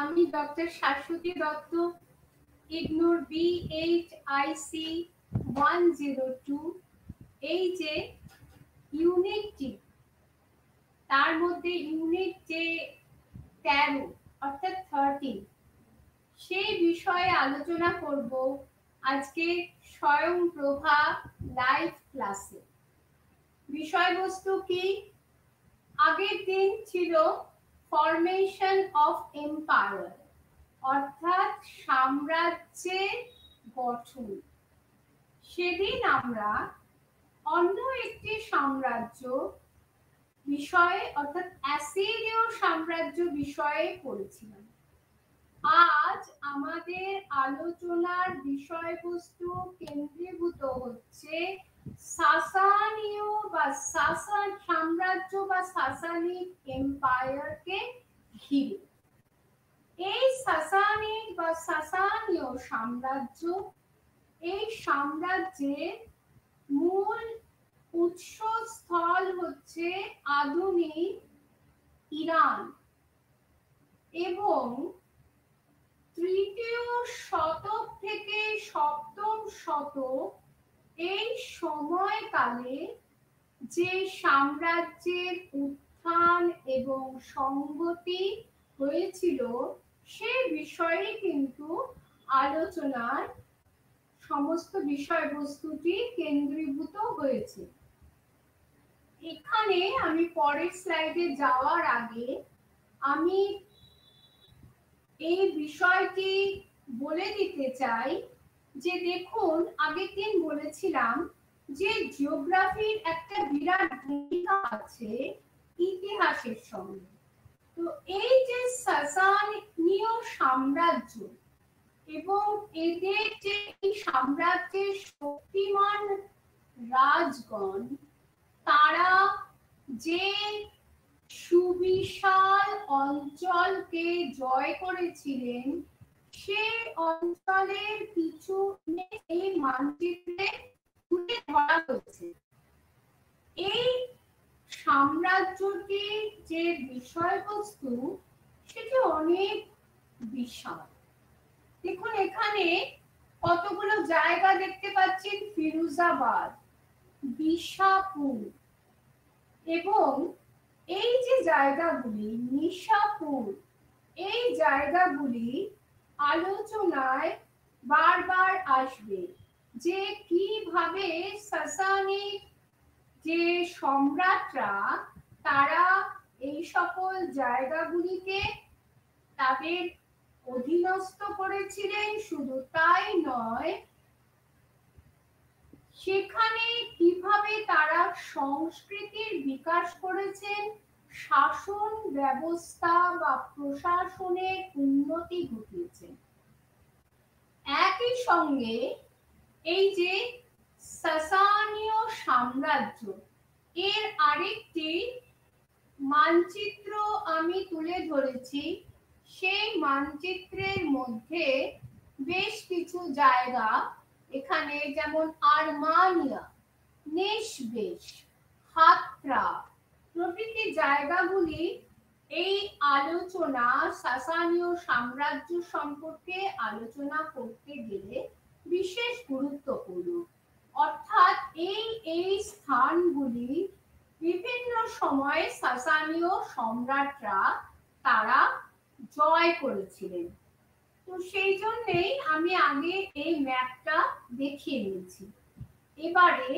আমি doctor Shashwati Dutta, ignore BHIC 102, এই যে ইউনিটটি, তার মধ্যে ইউনিট যে 13 অর্থাৎ 13, সেই বিষয়ে আলোচনা করব আজকে স্বয়ংপ্রভা লাইভ ক্লাসে। বিষয়বস্তু কি? আগের দিন ছিল ফরমেশন অফ এম্পায়ার, অর্থাৎ সাম্রাজ্যের গঠন। সেদিন আমরা অন্য একটি সাম্রাজ্য বিষয়ে অর্থাৎ অ্যাসিরীয় সাম্রাজ্য বিষয়ে পড়েছিলাম। আজ আমাদের আলোচনার বিষয়বস্তু কেন্দ্রীভূত হচ্ছে সাসানীয় বা সাসান সাম্রাজ্য বা সাসানিক এম্পায়ারকে ঘিরে। এই সাসানিক বা সাসানীয় সাম্রাজ্য, এই সাম্রাজ্যের মূল উৎসস্থল হচ্ছে আধুনিক ইরান এবং তৃতীয় শতক থেকে সপ্তম শতক, এই সময়কালে যে সাম্রাজ্যের উত্থান এবং সংগতি হয়েছিল সে বিষয়ে কিন্তু আলোচনার সমস্ত বিষয়বস্তুটি কেন্দ্রীভূত হয়েছে। এখানে আমি পরের স্লাইডে যাওয়ার আগে আমি এই বিষয়টি বলে দিতে চাই যে দেখুন, আগের দিন বলেছিলাম যে জিওগ্রাফির একটা বিরাট ভূমিকা আছে ইতিহাসের সঙ্গে। তো এই যে সাসানীয় সাম্রাজ্য এবং এদের যে এই সাম্রাজ্যের শক্তিমান রাজগণ, তারা যে সুবিশাল অঞ্চলকে জয় করেছিলেন, সেই অঞ্চলের কিছু এই মানচিত্রে তুলে ধরা হয়েছে। এই সাম্রাজ্যটির যে বিষয়বস্তু সেটি অনেক বিশাল। দেখুন এখানে কতগুলো জায়গা দেখতে পাচ্ছেন, ফিরোজাবাদ, বিশাপুর এবং এই যে জায়গাগুলি নিশাপুর, এই জায়গাগুলি আলোচনায় বারবার আসবে যে কিভাবে সাসানিক যে সম্রাটরা তারা এই সকল জায়গাগুলিকে তাদের অধীনস্থ করেছিলেন। শুধু তাই নয়, সেখানে কিভাবে তারা সংস্কৃতির বিকাশ করেছেন, শাসন ব্যবস্থা বা প্রশাসনের উন্নতি ঘটিয়েছেন। একই সঙ্গে এই যে সাসানীয় সাম্রাজ্য, এর আরেকটি মানচিত্র আমি তুলে ধরেছি। সেই মানচিত্রের মধ্যে বেশ কিছু জায়গা, এখানে যেমন আর্মানিয়া, নেশবেশ, হাত্রা প্রভৃতি জায়গাগুলি এই আলোচনা সাসানীয় সাম্রাজ্য সম্পর্কে আলোচনা করতে গেলে বিশেষ গুরুত্বপূর্ণ। অর্থাৎ এই স্থানগুলি বিভিন্ন সময়ে সাসানীয় সম্রাটরা তারা জয় করেছিলেন। তো সেই জন্যই আমি আগে এই ম্যাপটা দেখিয়ে নিয়েছি। এবারে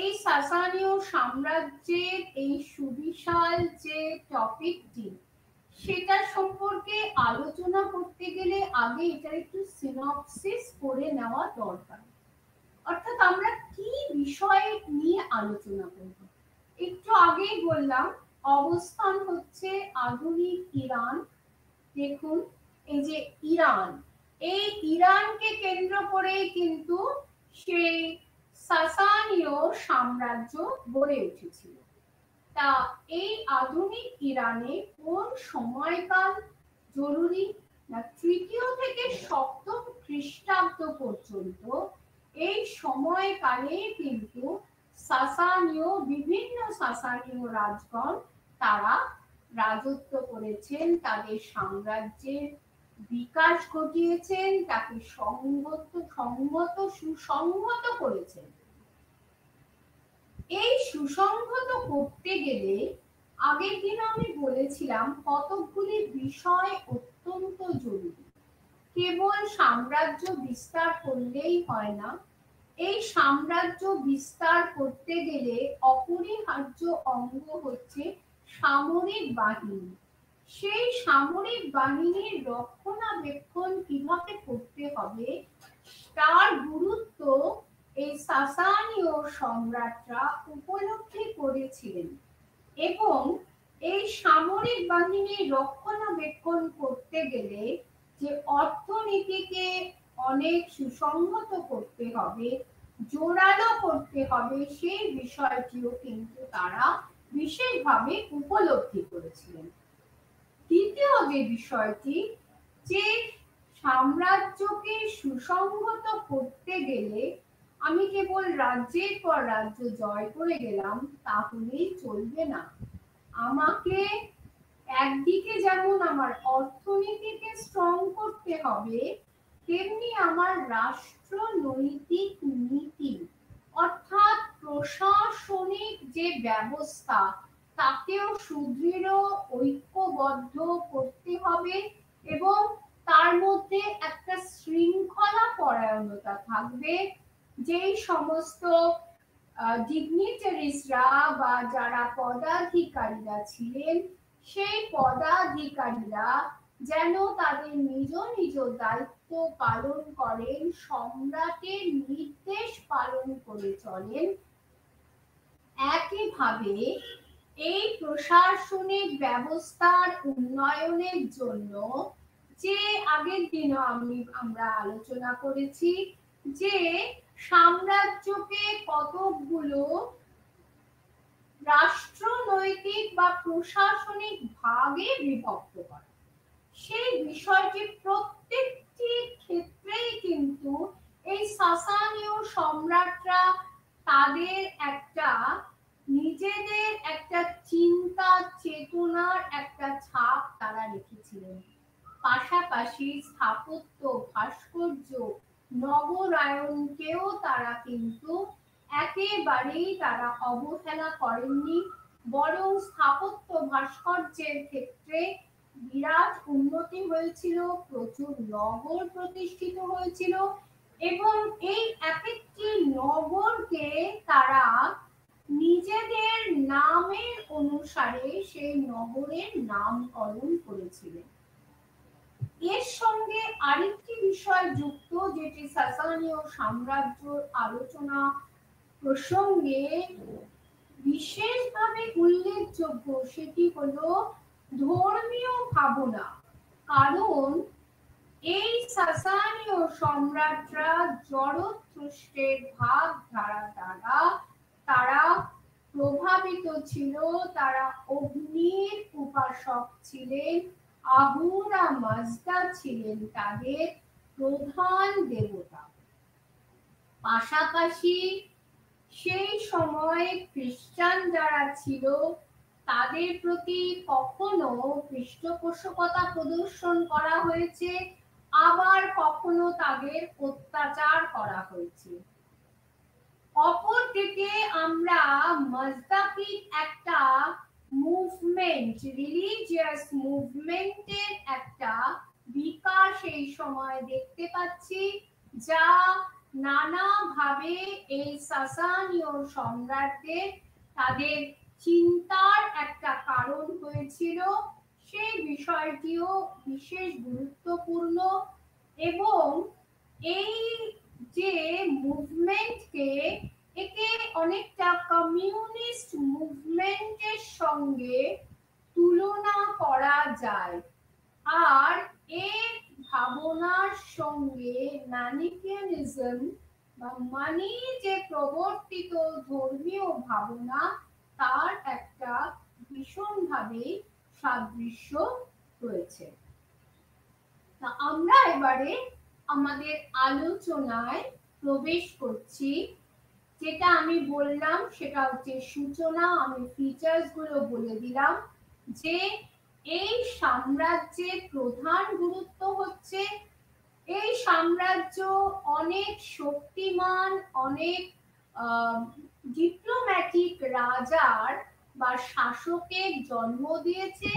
এই সাসানীয় সাম্রাজ্যের এই সুবিশাল যে টপিকটি, সেটা সম্পর্কে আলোচনা করতে গেলে আগে এটার একটু সিনপসিস করে নেওয়া দরকার। অর্থাৎ আমরা কি বিষয় নিয়ে আলোচনা করব। একটু আগেই বললাম অবস্থান হচ্ছে আধুনিক ইরান। দেখুন এই যে ইরান, এই ইরানকে কেন্দ্র করেই কিন্তু সেই সাসানীয় সাম্রাজ্য গড়ে উঠেছিল। তা এই আধুনিক ইরানে কোন সময়কাল জরুরি না, তৃতীয় থেকে সপ্তম খ্রিস্টাব্দ পর্যন্ত এই সময়কালে কিন্তু বিভিন্ন সাসানীয় রাজগণ তারা রাজত্ব করেছেন, তাদের সাম্রাজ্যের বিকাশ ঘটিয়েছেন, তাকে সুসংহত করেছেন। এই সুসংহত করতে গেলে আগের দিন আমি বলেছিলাম কতকগুলি বিষয় অত্যন্ত জরুরি। কেবল সাম্রাজ্য বিস্তার করলেই হয় না, এই সাম্রাজ্য বিস্তার করতে গেলে অপরিহার্য অঙ্গ হচ্ছে সামরিক বাহিনী। সেই সামরিক বাহিনীর রক্ষণাবেক্ষণ কিভাবে করতে হবে তার গুরুত্ব এই সাসানীয় সম্রাটরা উপলব্ধি করেছিলেন এবং এই সামরিক বাহিনীর রক্ষণাবেক্ষণ করতে গেলে যে অর্থনীতিকে অনেক সুসংহত করতে হবে, জোরালো করতে হবে, সেই বিষয়টিও কিন্তু তারা বিশেষভাবে উপলব্ধি করেছিলেন। দ্বিতীয় যে বিষয়টি, যে সাম্রাজ্যকে সুসংহত করতে গেলে আমি কেবল রাজ্যের পর রাজ্য জয় করে গেলাম তাহলেই চলবে না। আমাকে একদিকে যেমন আমার অর্থনীতিকে স্ট্রং করতে হবে, তেমনি আমার রাষ্ট্রনৈতিক নীতি অর্থাৎ প্রশাসনিক যে ব্যবস্থা তাকেও সুদৃঢ় ঐক্যবদ্ধ করতে হবে এবং তার মধ্যে একটা শৃঙ্খলা পরায়ণতা থাকবে। যেই সমস্ত ডিগনিটারিজরা বা যারা পদাধিকারীরা ছিলেন, সেই পদাধিকারীরা যেন তাদের নিজ নিজ দায়িত্ব পালন করেন, সম্রাটের নির্দেশ পালন করে চলেন। একইভাবে এই প্রশাসনিক ব্যবস্থার উন্নয়নের জন্য যে আগের দিনও আমরা আলোচনা করেছি যে সাম্রাজ্যকে কতকগুলো রাষ্ট্রনৈতিক বা প্রশাসনিক ভাগে বিভক্ত করা, সেই বিষয়টি প্রত্যেকটি ক্ষেত্রেই কিন্তু এই সাসানীয় সম্রাটরা তাদের একটা নিজেদের একটা চিন্তা চেতনার একটা ছাপ তারা রেখেছিলেন। পাশাপাশি স্থাপত্য, ভাস্কর্য, নগরায়নকেও তারা কিন্তু একেবারেই তারা অবহেলা করেননি, বরং স্থাপত্য ভাস্কর্যের ক্ষেত্রে বিরাট উন্নতি হয়েছিল, প্রচুর নগর প্রতিষ্ঠিত হয়েছিল এবং এই এক একটি নগরকে তারা নিজেদের নামের অনুসারে সেই নগরের নামকরণ করেছিলেন। এর সঙ্গে আরেকটি বিষয় যুক্ত যেটি সাসানীয় সাম্রাজ্য আলোচনা প্রসঙ্গে বিশেষভাবে উল্লেখযোগ্য, সেটি হলো ধর্মীয় ভাবনা। কারণ এই সাসানীয় সম্রাটরা জরথুস্ট্রের ভাবধারা দ্বারা তারা প্রভাবিত ছিল, তারা অগ্নির উপাসক ছিলেন, আহুরা মাজদা ছিলেন তাদের প্রধান দেবতা। পাশাপাশি সেই সময় খ্রিস্টান যারা ছিল তাদের প্রতি কখনো পৃষ্ঠপোষকতা প্রদর্শন করা হয়েছে, আবার কখনো তাদের অত্যাচার করা হয়েছে। অপরদিকে আমরা মাজদাকির একটা মুভমেন্ট, রিলিজিয়াস মুভমেন্টের একটা বিকাশ এই সময় দেখতে পাচ্ছি, যা নানাভাবে এই সাসানীয় সম্রাটদের তাদের চিন্তার একটা কারণ হয়েছিল। সেই বিষয়টিও বিশেষ গুরুত্বপূর্ণ এবং এই যে মুভমেন্টকে একে অনেকটা কমিউনিস্ট মুভমেন্টের সঙ্গে তুলনা করা যায়। আর এর ভাবনার সঙ্গে ম্যানিকিয়ানিজম বা মানি যে প্রবর্তিত ধর্মীয় ভাবনা তার একটা ভীষণভাবে সাদৃশ্য রয়েছে। তা আমরা এবারে আমাদের আলোচনায় প্রবেশ করছি। যেটা আমি বললাম সেটা হচ্ছে সূচনা। আমি ফিচার্স গুলো বলে দিলাম যে এই সাম্রাজ্যের প্রধান গুরুত্ব হচ্ছে এই সাম্রাজ্য অনেক শক্তিমান, অনেক ডিপ্লোম্যাটিক রাজার বা শাসকের জন্ম দিয়েছে,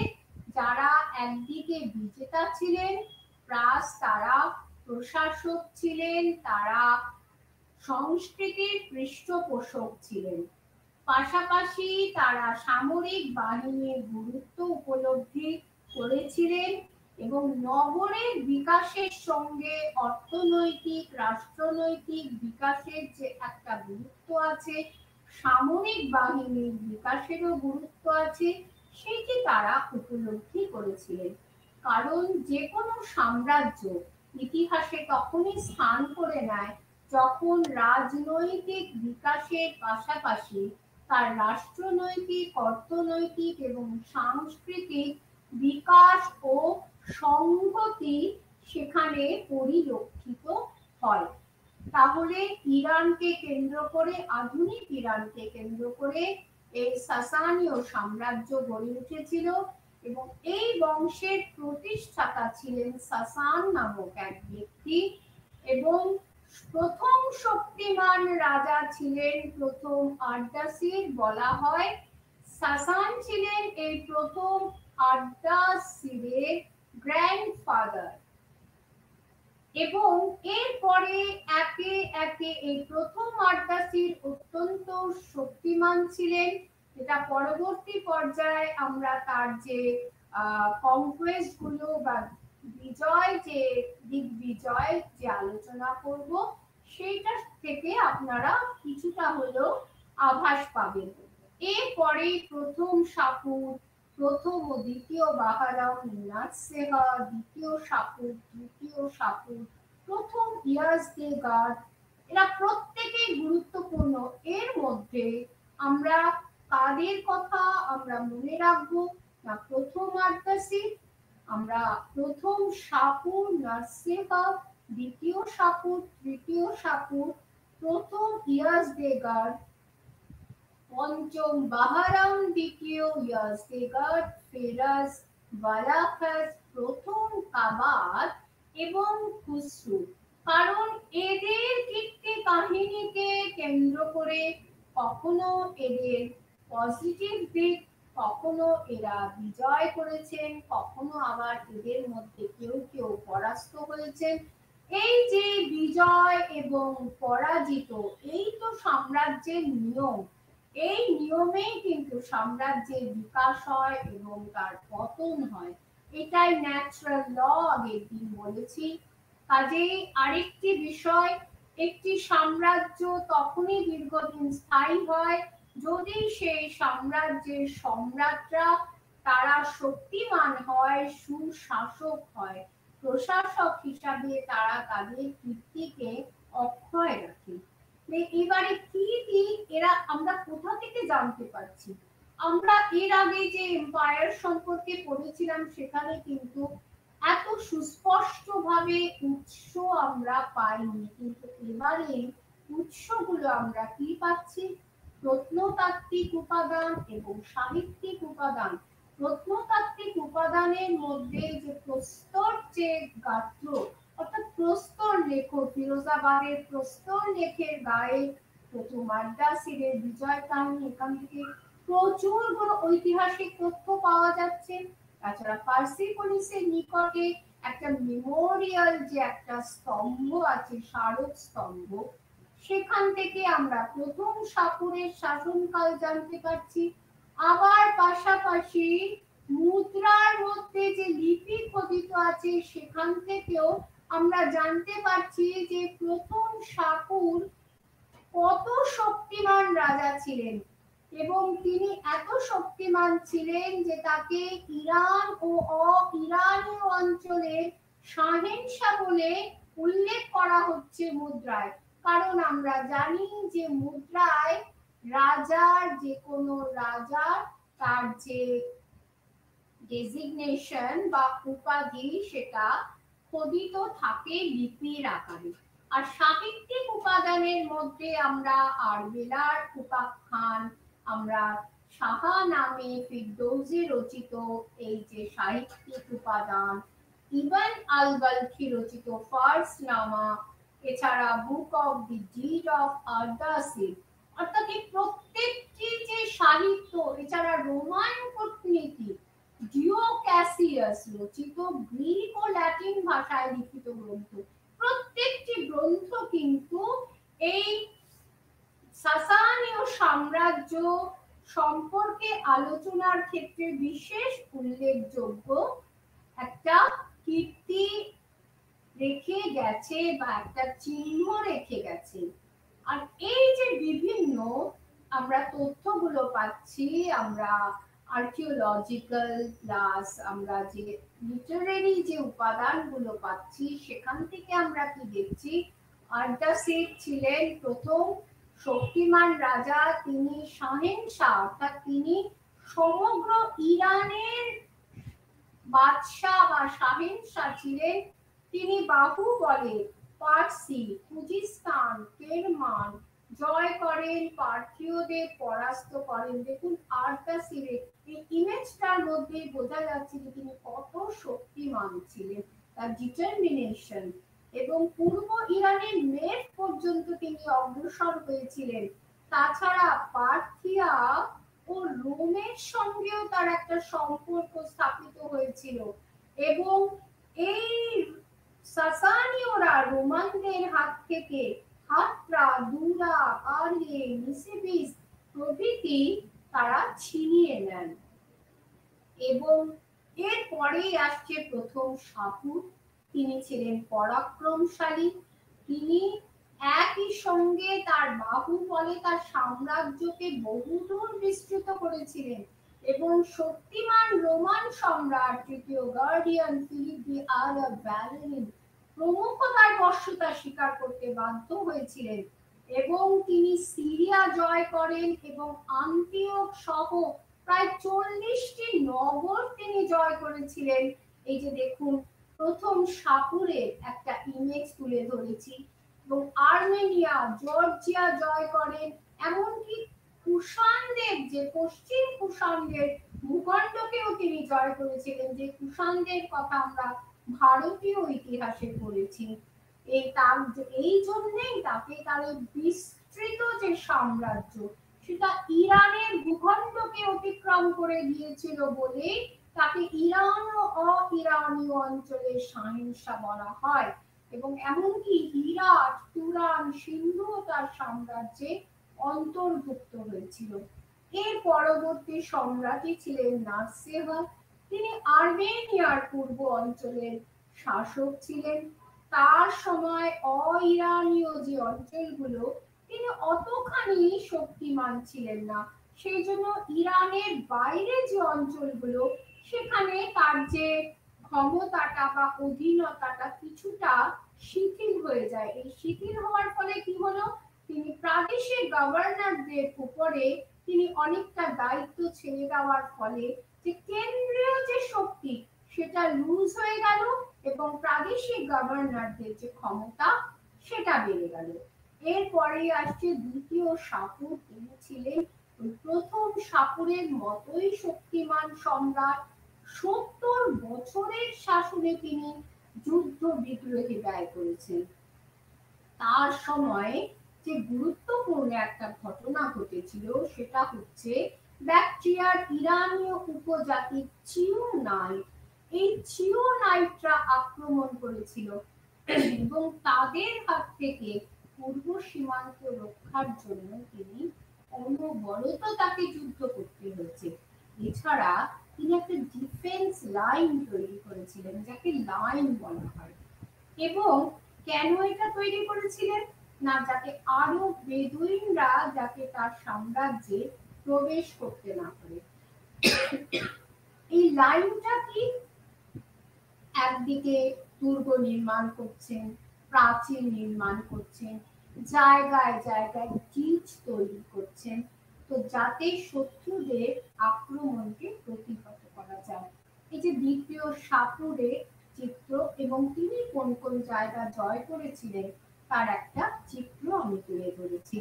যারা একদিকে বিজেতা ছিলেন, প্লাস তারা প্রশাসক ছিলেন, তারা সংস্কৃতির পৃষ্ঠপোষক ছিলেন। পাশাপাশি তারা সামরিক বাহিনীর গুরুত্ব উপলব্ধি করেছিলেন এবং নগরের বিকাশের সঙ্গে অর্থনৈতিক, রাষ্ট্রনৈতিক বিকাশের যে একটা গুরুত্ব আছে, সামরিক বাহিনীর বিকাশেরও গুরুত্ব আছে, সেটি তারা উপলব্ধি করেছিলেন। কারণ যে কোনো সাম্রাজ্য ইতিহাসে তখনই স্থান করে নেয় যখন রাজনৈতিক বিকাশের পাশাপাশি তার রাষ্ট্রনৈতিক, অর্থনৈতিক এবং সাংস্কৃতিক বিকাশ ও সংহতি সেখানে পরিলক্ষিত হয়। তাহলে ইরানকে কেন্দ্র করে, আধুনিক ইরানকে কেন্দ্র করে এই সাসানীয় সাম্রাজ্য গড়ে উঠেছিল এবং এই বংশের প্রতিষ্ঠাতা ছিলেন সাসান নামক এক ব্যক্তি এবং প্রথম শক্তিমান রাজা ছিলেন প্রথম আর্দাসির। বলা হয় সাসান ছিলেন এই প্রথম আর্দাসিরের গ্র্যান্ডফাদার এবং এরপরে একে একে এই প্রথম আর্দাসির অত্যন্ত শক্তিমান ছিলেন, যেটা পরবর্তী পর্যায়ে আমরা তার যে কনকোয়েস্ট গুলো বা বিজয়, যে দিগ্বিজয় যে আলোচনা করব, সেইটা থেকে আপনারা কিছুটা হলেও আভাস পাবেন। এরপরে প্রথম শাপুর, প্রথম ও দ্বিতীয় বাহারাম নাৎসেহা, দ্বিতীয় শাপুর, তৃতীয় শাপুর, প্রথম ইয়াজদেগার্ড, এরা প্রত্যেকেই গুরুত্বপূর্ণ। এর মধ্যে আমরা কাদের কথা আমরা মনে রাখবো না, প্রথম আর্দাসির, আমরা প্রথম শাপুর নাৎসেহা, দ্বিতীয় শাপুর, তৃতীয় শাপুর, প্রথম ইয়াজদেগার্ড, পঞ্চম বাহারাম, দ্বিতীয় ইয়াজদেগার্ড, ফেরাজ, বালাখাস, প্রথম কাবাদ এবং খুসরু। কারণ এদের কীর্তি কাহিনীকে কেন্দ্র করে কখনো এদের পজিটিভ দিক, কখনো এরা বিজয় করেছেন, কখনো আবার এদের মধ্যে কেউ কেউ পরাস্ত হয়েছেন। এই যে বিজয় এবং পরাজিত, এই তো সাম্রাজ্যের নিয়ম। এই নিয়মেই কিন্তু সাম্রাজ্যের বিকাশ হয় এবং তার পতন হয়, এটাই ন্যাচারাল ল, আগের দিন বলেছি। কাজেই আরেকটি বিষয়, একটি সাম্রাজ্য তখনই দীর্ঘদিন স্থায়ী হয় যদি সেই সাম্রাজ্যের সম্রাটরা তারা শক্তিমান হয়, সুশাসক হয়, প্রশাসক হিসাবে তারা তাদের কীর্তিকে অক্ষয় রাখে। এবারে কি এরা আমরা কোথা থেকে জানতে পারছি? আমরা এর আগে যে এম্পায়ার সম্পর্কে পড়েছিলাম সেখানে কিন্তু এত সুস্পষ্টভাবে উৎস আমরা পাইনি, কিন্তু এবারে উৎসগুলো আমরা কি পাচ্ছি? প্রত্নতাত্ত্বিক উপাদান এবং সাহিত্যিক উপাদান। প্রত্নতাত্ত্বিক উপাদানের মধ্যে যে প্রস্তর যে গাত্র, অর্থাৎ প্রস্তর লেখ, ফিরোজাবাদের প্রস্তর লেখের গায়ে প্রথম আর্দাসিরের বিজয় কাহিনী, এখান থেকে প্রচুর ঐতিহাসিক তথ্য পাওয়া যাচ্ছে। তাছাড়া পার্সিপলিসের নিকটে একটা মেমোরিয়াল যে একটা স্তম্ভ আছে, স্মারক স্তম্ভ, সেখান থেকে আমরা প্রথম শাপুরের শাসনকাল জানতে পারছি। আবার পাশাপাশি মুদ্রার মধ্যে যে লিপি খোদিত আছে সেখান থেকেও আমরা জানতে পারছি যে প্রথম শাপুর কত শক্তিমান রাজা ছিলেন এবং তিনি এত শক্তিমান ছিলেন যে তাকে ইরান ও ইরানীয় অঞ্চলের শাহেনশাহ বলে উল্লেখ করা হচ্ছে মুদ্রায়। কারণ আমরা জানি যে মুদ্রায় রাজার, যে কোনো রাজার তার যে ডেজিগনেশন বা উপাধি সেটা খোদিত থাকে লিপির আকারে। আর সাহিত্যিক উপাদানের মধ্যে আমরা আরবেলার উপাখ্যান, আমরা সাহা নামে ফিরদৌসি রচিত এই যে সাহিত্যিক উপাদান, ইবন আল বালখি রচিত ফার্সনামা, এছাড়া book of the deed of Ardashir, অর্থাৎ এই প্রত্যেকটি যে সাহিত্য, এছাড়া রোমান কূটনীতি, ডিও ক্যাসিয়াস রচিত গ্রিক ও ল্যাটিন ভাষায় লিখিত গ্রন্থ, প্রত্যেকটি গ্রন্থ কিন্তু এই সাসানীয় সাম্রাজ্য সম্পর্কে আলোচনার ক্ষেত্রে বিশেষ উল্লেখযোগ্য একটা কীর্তি রেখে গেছে বা একটা চিহ্ন রেখে গেছে। আর এই যে বিভিন্ন আমরা তথ্যগুলো পাচ্ছি, আমরা আর্কিওলজিক্যাল প্লাস আমরা যে লিটারেরি যে উপাদানগুলো পাচ্ছি, সেখান থেকে আমরা কি দেখছি, আরদাসির ছিলেন প্রথম শক্তিমান রাজা, তিনি শাহেনশাহ, অর্থাৎ তিনি সমগ্র ইরানের বাদশাহ বা শাহেনশাহ ছিলেন। তিনি বাহুবলে পারসি, খুজিস্তান, কেরমান জয় করেন, পার্থীয়দের পরাস্ত করেন। দেখুন আরদাসিরের এই ইমেজটার মধ্যে বোঝা যাচ্ছে যে তিনি কত শক্তিমান ছিলেন, তার ডিটারমিনেশন, এবং পূর্ব ইরানের মেট পর্যন্ত তিনি অগ্রসর হয়েছিলেন। তাছাড়া পার্থিয়া ও রোমের সঙ্গেও তার একটা সম্পর্ক স্থাপিত হয়েছিল, এবং এই সাসানীয়রা রোমানদের হাত থেকে হাত্রা, দুরা, আরলে, নিসিবিস প্রভৃতি তারা ছিনিয়ে নেন। এবং এরপরেই আসছে প্রথম শাপুর, তিনি ছিলেন পরাক্রমশালী, তিনি একই সঙ্গে তার বাহুবলে তার সাম্রাজ্যকে বহুদূর বিস্তৃত করেছিলেন, এবং শক্তিমান রোমান সম্রাট তৃতীয় গার্ডিয়ান ফিলিপ দি আরব ভ্যালেরিন প্রমুখ তার বশ্যতা স্বীকার করতে বাধ্য হয়েছিলেন, এবং তিনি সিরিয়া জয় করেন এবং আন্তিওক সহ প্রায় 40টি নগর তিনি জয় করেছিলেন। এই যে দেখুন প্রথম শাপুরের একটা ইমেজ তুলে ধরেছি, এবং আর্মেনিয়া, জর্জিয়া জয় করেন, এমনকি কুষাণদের যে পশ্চিম কুষাণদের ভূখণ্ডকেও তিনি জয় করেছিলেন, যে কুষাণদের কথা আমরা ভারতীয় ইতিহাসে পড়েছি। এই জন্যই তাকে তার বিস্তৃত যে সাম্রাজ্য, সেটা ইরানের ভূখণ্ডকে অতিক্রম করে গিয়েছিল বলে তাকে ইরান ও অ-ইরানীয় অঞ্চলের শাহেনশাহ বলা হয়, এবং এমনকি হিরাট, তুরান, সিন্ধু তার সাম্রাজ্যে অন্তর্ভুক্ত হয়েছিল। এর পরবর্তী সম্রাটই ছিলেন নাসেহা, তিনি আর্মেনিয়ার পূর্ব অঞ্চলের শাসক ছিলেন। তার সময় অ-ইরানীয় যে অঞ্চলগুলো, তিনি অতখানি শক্তিমান ছিলেন না, সেই জন্য ইরানের বাইরে যে অঞ্চলগুলো, সেখানে তার যে ক্ষমতাটা বা অধীনতাটা কিছুটা শিথিল হয়ে যায়। এই শিথিল হওয়ার ফলে কি হলো, তিনি প্রাদেশিক গভর্নরদের উপরে তিনি অনেকটা দায়িত্ব ছেড়ে দেওয়ার ফলে যে কেন্দ্রীয় যে শক্তি, সেটা লুজ হয়ে গেল, এবং প্রাদেশিক গভর্নরদের যে ক্ষমতা, সেটা বেড়ে গেল। এরপরে আসছে দ্বিতীয় শাপুর, তিনি ছিলেন প্রথম শাপুরের মতোই শক্তিমান সম্রাট। 70 বছরের শাসনে তিনি যুদ্ধ বিগ্রহে ব্যয় করেছেন। তার সময় যে গুরুত্বপূর্ণ একটা ঘটনা ঘটেছিল, সেটা হচ্ছে ব্যাকট্রিয়ার ইরানীয় উপজাতি চিওনাইট, এই চিওনাইটরা আক্রমণ করেছিল, এবং তাদের হাত থেকে পূর্ব সীমান্ত রক্ষার জন্য তিনি অনবরত তাকে যুদ্ধ করতে হয়েছে। এছাড়া তিনি একটা ডিফেন্স লাইন তৈরি করেছিলেন, যাকে লাইন বলা হয়। এবং কেন এটা তৈরি করেছিলেন না, যাতে আরো বেদুইনরা যাতে তার সাম্রাজ্যে প্রবেশ করতে না পারে। এই লাইনটা কি, একদিকে দুর্গ নির্মাণ করছেন, প্রাচীর নির্মাণ করছেন, জায়গায় জায়গায় গির্জ তৈরি করছেন, তো যাতে শত্রুদের আক্রমণকে প্রতিহত করা যায়। এই যে দ্বিতীয় শাপুরের চিত্র, এবং তিনি কোন কোন জায়গা জয় করেছিলেন তার একটা চিত্র আমি তুলে ধরেছি।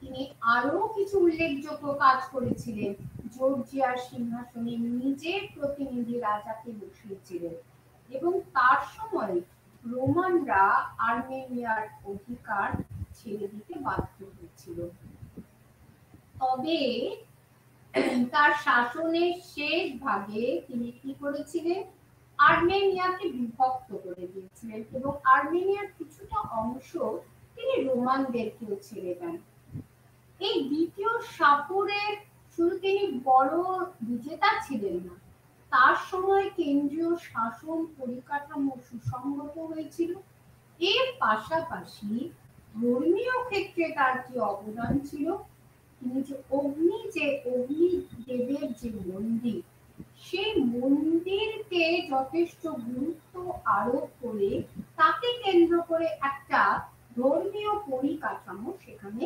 তিনি আরো কিছু উল্লেখযোগ্য কাজ করেছিলেন। জর্জিয়ার সিংহাসনে নিজের প্রতিনিধি রাজাকে বসিয়েছিলেন এবং তার সময় রোমানরা আর্মেনিয়ার অধিকার ছেড়ে দিতে বাধ্য হয়েছিল। তবে তার শাসনের শেষ ভাগে তিনি কি করেছিলেন, আর্মেনিয়াকে বিভক্ত করে দিয়েছিলেন এবং আর্মেনিয়ার কিছুটা অংশ তিনি রোমানদেরকেও ছেড়ে দেন। এই দ্বিতীয় সাপুরের শুধু তিনি বড় বিজেতা ছিলেন না, তার সময় কেন্দ্রীয় শাসন পরিকাঠামো সুসংগত হয়েছিল। এর পাশাপাশি ধর্মীয় ক্ষেত্রে তার কি অবদান ছিল, তিনি যে অগ্নিদেবের যে মন্দির, সেই মন্দিরকে যথেষ্ট গুরুত্ব আরোপ করে তাকে কেন্দ্র করে একটা ধর্মীয় পরিকাঠামো সেখানে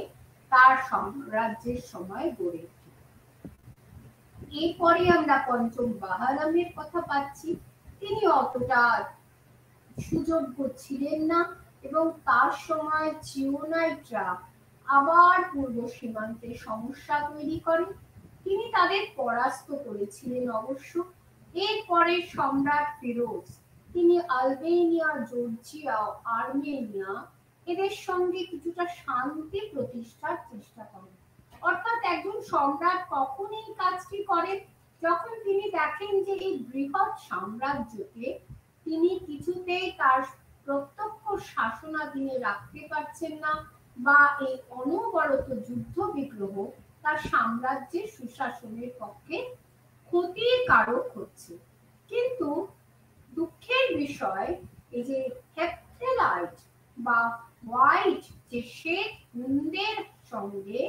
তার সাম্রাজ্যের সময় গড়ে ওঠে। এরপরে আমরা পঞ্চম বাহারামের কথা পাচ্ছি। তিনি অতটা সুযোগ্য ছিলেন না এবং তার সময় চিওনাইটরা আবার পূর্ব সীমান্তে সমস্যা তৈরি করে। তিনি তাদের পরাস্ত করেছিলেন অবশ্য। এরপরে সম্রাট ফিরোজ তিনি আলবেনিয়া, জর্জিয়া, আর্মেনিয়া এদের সঙ্গে কিছুটা শান্তি প্রতিষ্ঠার চেষ্টা করেন। অর্থাৎ একজন সম্রাট কখন এই কাজটি করেন, যখন তিনি দেখেন যে এই বৃহৎ সাম্রাজ্যকে তিনি কিছুতেই তার প্রত্যক্ষ শাসনাধীনে রাখতে পারছেন না, বা এই অনবরত যুদ্ধ বিগ্রহ তার সাম্রাজ্যের সুশাসনের পক্ষে ক্ষতির কারক হচ্ছে। কিন্তু দুঃখের বিষয়, এই যে হেপথেলাইট বা হোয়াইট যে শেখ হুনদের সঙ্গে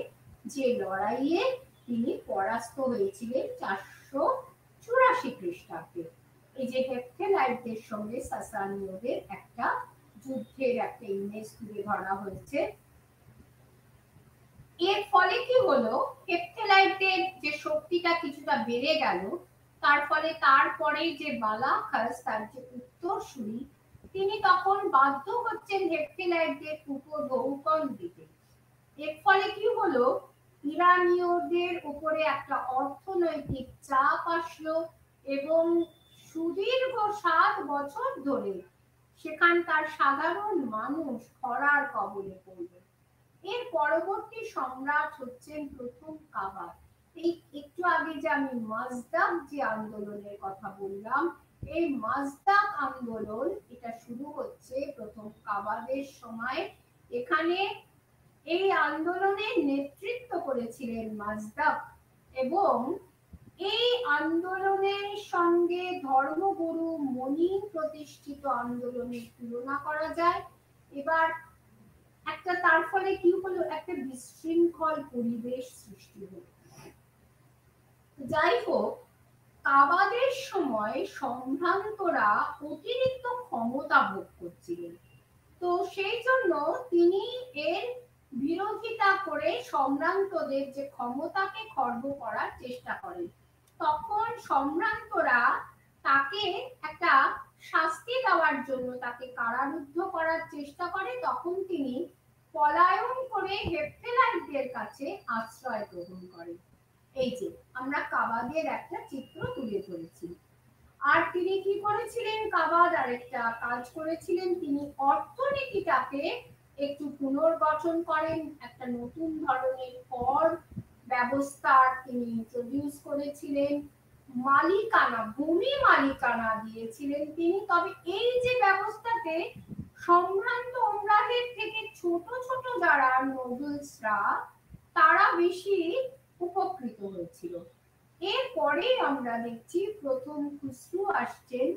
যে লড়াইয়ে তিনি পরাস্ত হয়েছিলেন 484 খ্রিস্টাব্দে। এই যে হেপথেলাইটদের সঙ্গে সাসানীয়দের একটা যুদ্ধের একটা ইমেজ তুলে ধরা হয়েছে। এর ফলে কি হলো, হেপথেলাইটদের যে শক্তিটা কিছুটা বেড়ে গেল, তার ফলে তারপরে যে বালাখাস তার যে উত্তরসূরি, তিনি তখন বাধ্য হচ্ছেন হেপথেলাইটদের উপর বহুকন দিতে। এর ফলে কি হলো, ইরানীয়দের উপরে একটা অর্থনৈতিক চাপ আসলো এবং সুদীর্ঘ 7 বছর ধরে সেখানকার সাধারণ মানুষ খরার কবলে পড়ল। এর পরবর্তী সম্রাট হচ্ছেন প্রথম কাবাদ। এই একটু আগে যে আমি মাজদাক যে আন্দোলনের কথা বললাম, এই মাজদাক আন্দোলন এটা শুরু হচ্ছে প্রথম কাবাদের সময়। এখানে এই আন্দোলনের নেতৃত্ব করেছিলেন মাজদাক এবং এই আন্দোলনের সঙ্গে ধর্মগুরু মনির প্রতিষ্ঠিত আন্দোলনের তুলনা করা যায়। এবার একটা তার ফলে কি হলো, একটা বিশৃঙ্খল পরিবেশ সৃষ্টি হলো। যাই হোক, কাবাদের সময় সম্ভ্রান্তরা অতিরিক্ত ক্ষমতা ভোগ করছিলেন, তো সেই জন্য তিনি এর বিরোধিতা করে সম্ভ্রান্তদের যে ক্ষমতাকে খর্ব করার চেষ্টা করেন। তখন সম্ভ্রান্তরা তাকে একটা শাস্তি দেওয়ার জন্য তাকে কারারুদ্ধ করার চেষ্টা করে। তখন তিনি পলায়ন করে হেপথেলাইটদের কাছে আশ্রয় গ্রহণ করেন। এই যে আমরা কাবাদের একটা চিত্র তুলে ধরেছি। আর তিনি কি করেছিলেন, কাবাদ আরেকটা কাজ করেছিলেন, তিনি অর্থনীতিটাকে একটু পুনর্গঠন করেন, একটা নতুন ধরনের কর ব্যবস্থা তিনি ইন্ট্রোডিউস করেছিলেন, মালিকানা, ভূমি মালিকানা দিয়েছিলেন তিনি। তবে এই যে ব্যবস্থাতে সম্ভ্রান্ত ওমরাহের থেকে ছোট ছোট যারা নোবেলসরা তারা বেশি উপকৃত হয়েছিল। এরপরে আমরা দেখছি প্রথম খুসরু আসছেন।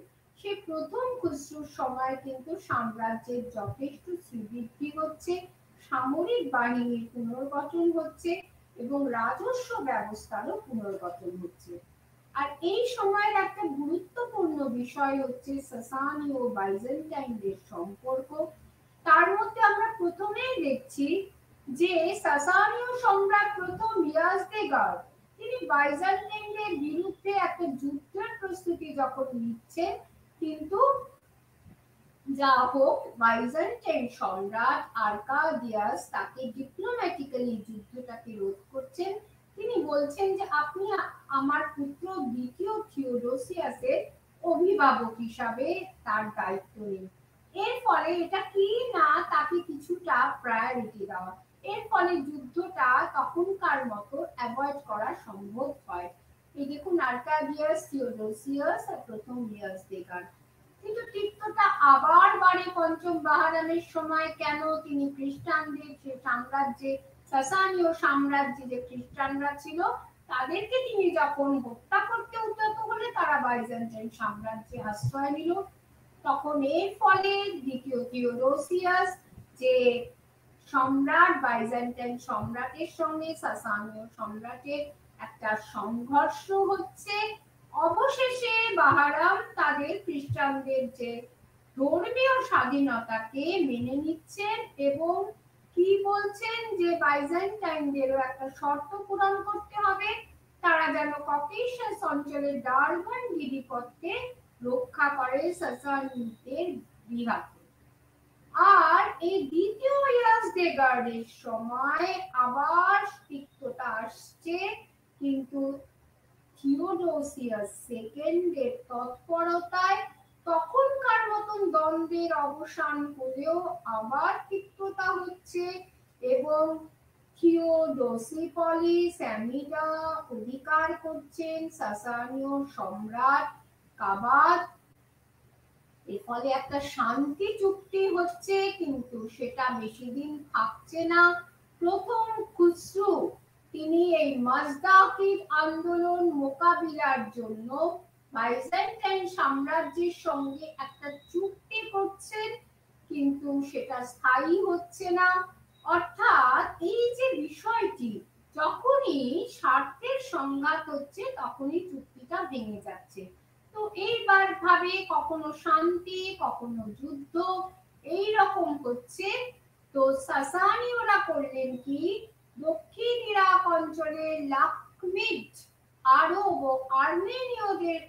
সে প্রথম খুসরুর সময় কিন্তু সাম্রাজ্যের যথেষ্ট শ্রীবৃদ্ধি হচ্ছে, সামরিক বাহিনীর পুনর্গঠন হচ্ছে এবং রাজস্ব ব্যবস্থারও পুনর্গঠন হচ্ছে। আর এই সময়ের একটা গুরুত্বপূর্ণ বিষয় হচ্ছে সাসানি ও বাইজেন্টাইনদের সম্পর্ক। তার মধ্যে আমরা প্রথমেই দেখছি যে সাসানীয় সম্রাট প্রথম ইয়াজদেগার তিনি বাইজেন্টাইনদের বিরুদ্ধে একটা যুদ্ধের প্রস্তুতি যখন নিচ্ছেন, কিন্তু যা হোক, বাইজেন্টাইন সম্রাট আর্কাদিয়াস তাকে ডিপ্লোম্যাটিক্যালি যুদ্ধটাকে রোধ করছেন। তিনি বলছেন যে আপনি আমার পুত্র দ্বিতীয় থিওডোসিয়াসের অভিভাবক হিসাবে তার দায়িত্ব নিন। এর ফলে এটা কি না, তাকে কিছুটা প্রায়োরিটি দেওয়া। এর ফলে যুদ্ধটা তখনকার মতো অ্যাভয়েড করা সম্ভব হয়। এই দেখুন, আর্কাদিয়াস, থিওডোসিয়াস আর প্রথম লিয়াসদেগার। কিন্তু তিক্ততা আবার বাড়ে পঞ্চম বাহারামের সময়। কেন? তিনি খ্রিস্টানদের যে সাম্রাজ্যে, সাসানীয় সাম্রাজ্যে যে খ্রিস্টানরা ছিল, তাদেরকে তিনি যখন হত্যা করতে উদ্যত হলে তারা বাইজেন্টাইন সাম্রাজ্যে আশ্রয় নিল। তখন এর ফলে দ্বিতীয় থিওডোসিয়াস যে সম্রাট, বাইজেন্টাইন সম্রাটের সঙ্গে সাসানীয় সম্রাটের একটা সংঘর্ষ হচ্ছে। অবশেষে বাহারাম তাদের খ্রিস্টানদের যে ধর্মীয় স্বাধীনতাকে মেনে নিচ্ছেন এবং কি বলছেন যে বাইজেন্টাইনদেরও একটা শর্ত পূরণ করতে হবে, তারা যেন ককেশাস অঞ্চলের ডারবান গিরিপথকে রক্ষা করে সাসানীয়দের বিহাতে। আর এই দ্বিতীয় ইয়াজদেগার্ডের সময় আবার তিক্ততা আসছে, কিন্তু থিওডোসিয়াস সেকেন্ডের তৎপরতায় তখনকার মতন দ্বন্দ্বের অবসান হলেও আবার তিক্ততা হচ্ছে এবং থিওডোসিপলিস অ্যামিডা অধিকার করছেন সাসানীয় সম্রাট কাবাদ। এর ফলে একটা শান্তি চুক্তি হচ্ছে, কিন্তু সেটা বেশি দিন থাকছে না। প্রথম খুসরু তিনি এই মাজদাকির আন্দোলন মোকাবিলার জন্য বাইজেন্টাইন সাম্রাজ্যের সঙ্গে একটা চুক্তি করছেন, কিন্তু সেটা স্থায়ী হচ্ছে না। অর্থাৎ এই যে বিষয়টি, যখনই স্বার্থের সংঘাত হচ্ছে তখনই চুক্তিটা ভেঙে যাচ্ছে। তো এইবার ভাবে কখনো শান্তি, কখনো যুদ্ধ, এই রকম হচ্ছে। তো সাসানীয়রা করলেন কি, দক্ষিণ ইরাক অঞ্চলের লাখমিদ আরব ও আর্মেনীয়দের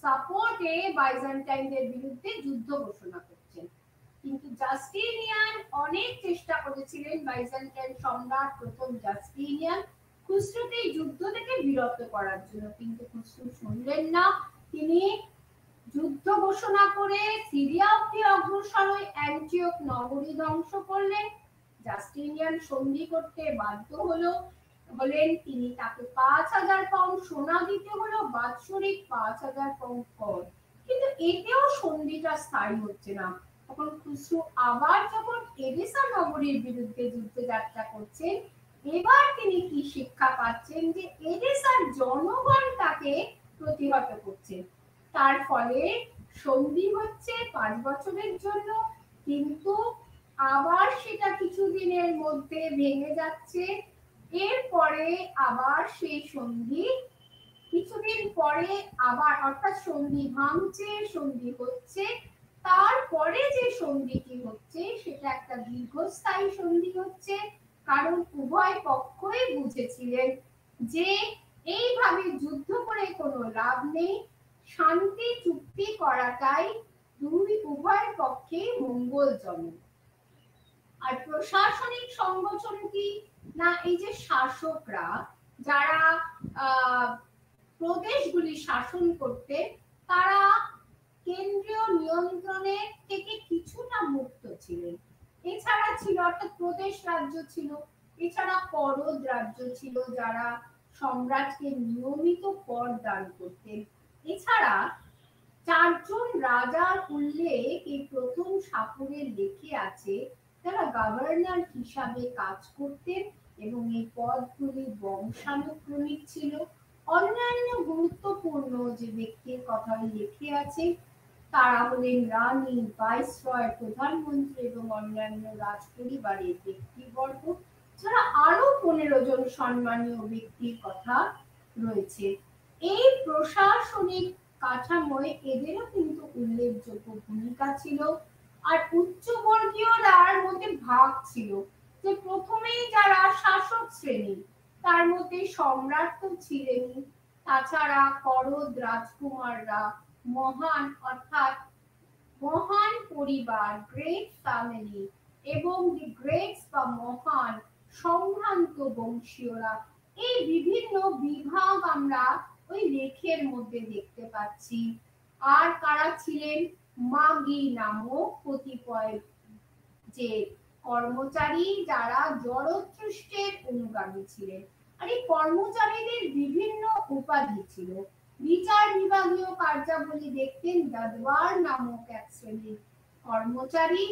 সাপোর্টে বাইজেন্টাইনদের বিরুদ্ধে যুদ্ধ ঘোষণা করছেন। কিন্তু জাস্টিনিয়ান অনেক চেষ্টা করেছিলেন, বাইজেন্টাইন সম্রাট প্রথম জাস্টিনিয়ান, খুসরোকে এই যুদ্ধ থেকে বিরত করার জন্য, কিন্তু খুসরো শুনলেন না। তিনি যুদ্ধ ঘোষণা করে সিরিয়া অব্দি অগ্রসর হয়ে অ্যান্টিওক নগরী ধ্বংস করলেন। জাস্টিনিয়ান সন্ধি করতে বাধ্য হলেন। তিনি তাকে 5000 পাউন্ড সোনা দিতে হলো, বাৎসরিক 5000 পাউন্ড কর। কিন্তু এতেও সন্ধিটা স্থায়ী হচ্ছে না। তখন খুসরো আবার যখন এডেসা নগরীর বিরুদ্ধে যুদ্ধযাত্রা করছেন, এবার তিনি কি শিক্ষা পাচ্ছেন যে এডেসার জনগণ তাকে প্রতিহত করছে। তার ফলে সন্ধি হচ্ছে 5 বছরের জন্য, কিন্তু আবার সেটা কিছুদিনের মধ্যে ভেঙে যাচ্ছে। এরপরে আবার সেই সন্ধি কিছুদিন পরে আবার, অর্থাৎ সন্ধি ভাঙছে, সন্ধি হচ্ছে, তারপরে যে সন্ধিটি হচ্ছে সেটা একটা দীর্ঘস্থায়ী সন্ধি হচ্ছে, কারণ উভয় পক্ষই বুঝেছিলেন যে এইভাবে যুদ্ধ করে কোনো লাভ নেই, শান্তি চুক্তি করাটাই উভয় পক্ষে মঙ্গলজনক। আর প্রশাসনিক সংগঠন কি না, এই যে শাসকরা যারা প্রদেশগুলি শাসন করতে, তারা কেন্দ্রীয় নিয়ন্ত্রণের থেকে কিছুটা মুক্ত ছিলেন। এছাড়া ছিল, অর্থাৎ প্রদেশ রাজ্য ছিল, এছাড়া করদ রাজ্য ছিল যারা সম্রাটকে নিয়মিত কর দান করতেন। এছাড়া 4 জন রাজার উল্লেখ এই প্রথম সাপুরে লেখে আছে, যারা গভর্নর হিসাবে কাজ করতেন এবং এই পদগুলি বংশানুক্রমিক ছিল। অন্যান্য গুরুত্বপূর্ণ যে ব্যক্তির কথা লিখে আছে তারা হলেন রানী, ভাইসরয়, প্রধানমন্ত্রী এবং অন্যান্য রাজপরিবারের ব্যক্তিবর্গ, ছাড়া আরো 15 জন সম্মানীয় ব্যক্তির কথা রয়েছে। এই প্রশাসনিক কাঠামোয় এদেরও কিন্তু উল্লেখযোগ্য ভূমিকা ছিল। আর উচ্চবর্গীয়রার মধ্যে ভাগ ছিল, যে প্রথমেই যারা শাসক শ্রেণী, তার মধ্যে সম্রাট তো ছিলেনই, তাছাড়া করদ রাজকুমাররা মহান, অর্থাৎ মহান পরিবার, গ্রেট ফ্যামিলি, এবং দি গ্রেটস বা মহান সম্ভ্রান্ত বংশীয়রা, এই বিভিন্ন বিভাগ আমরা ওই লেখের মধ্যে দেখতে পাচ্ছি। আর কারা ছিলেন? মাগি নামক কতিপয় যে কর্মচারী যারা জরথুস্ট্রের অনুগামী ছিলেন। আর এই কর্মচারীদের বিভিন্ন উপাধি ছিল। বিচার বিভাগীয় কার্যাবলী দেখতেন দাদওয়ার নামক এক শ্রেণীর কর্মচারী,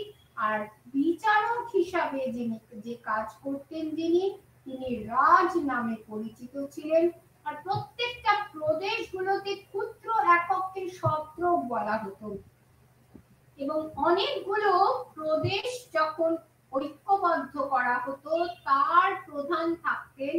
আর বিচারক হিসাবে যিনি যে কাজ করতেন তিনি রাজ নামে পরিচিত ছিলেন। আর প্রত্যেকটা প্রদেশগুলোতে ক্ষুদ্র একককে সত্রক বলা হতো, এবং অনেকগুলো প্রদেশ যখন ঐক্যবদ্ধ করা হতো তার প্রধান থাকতেন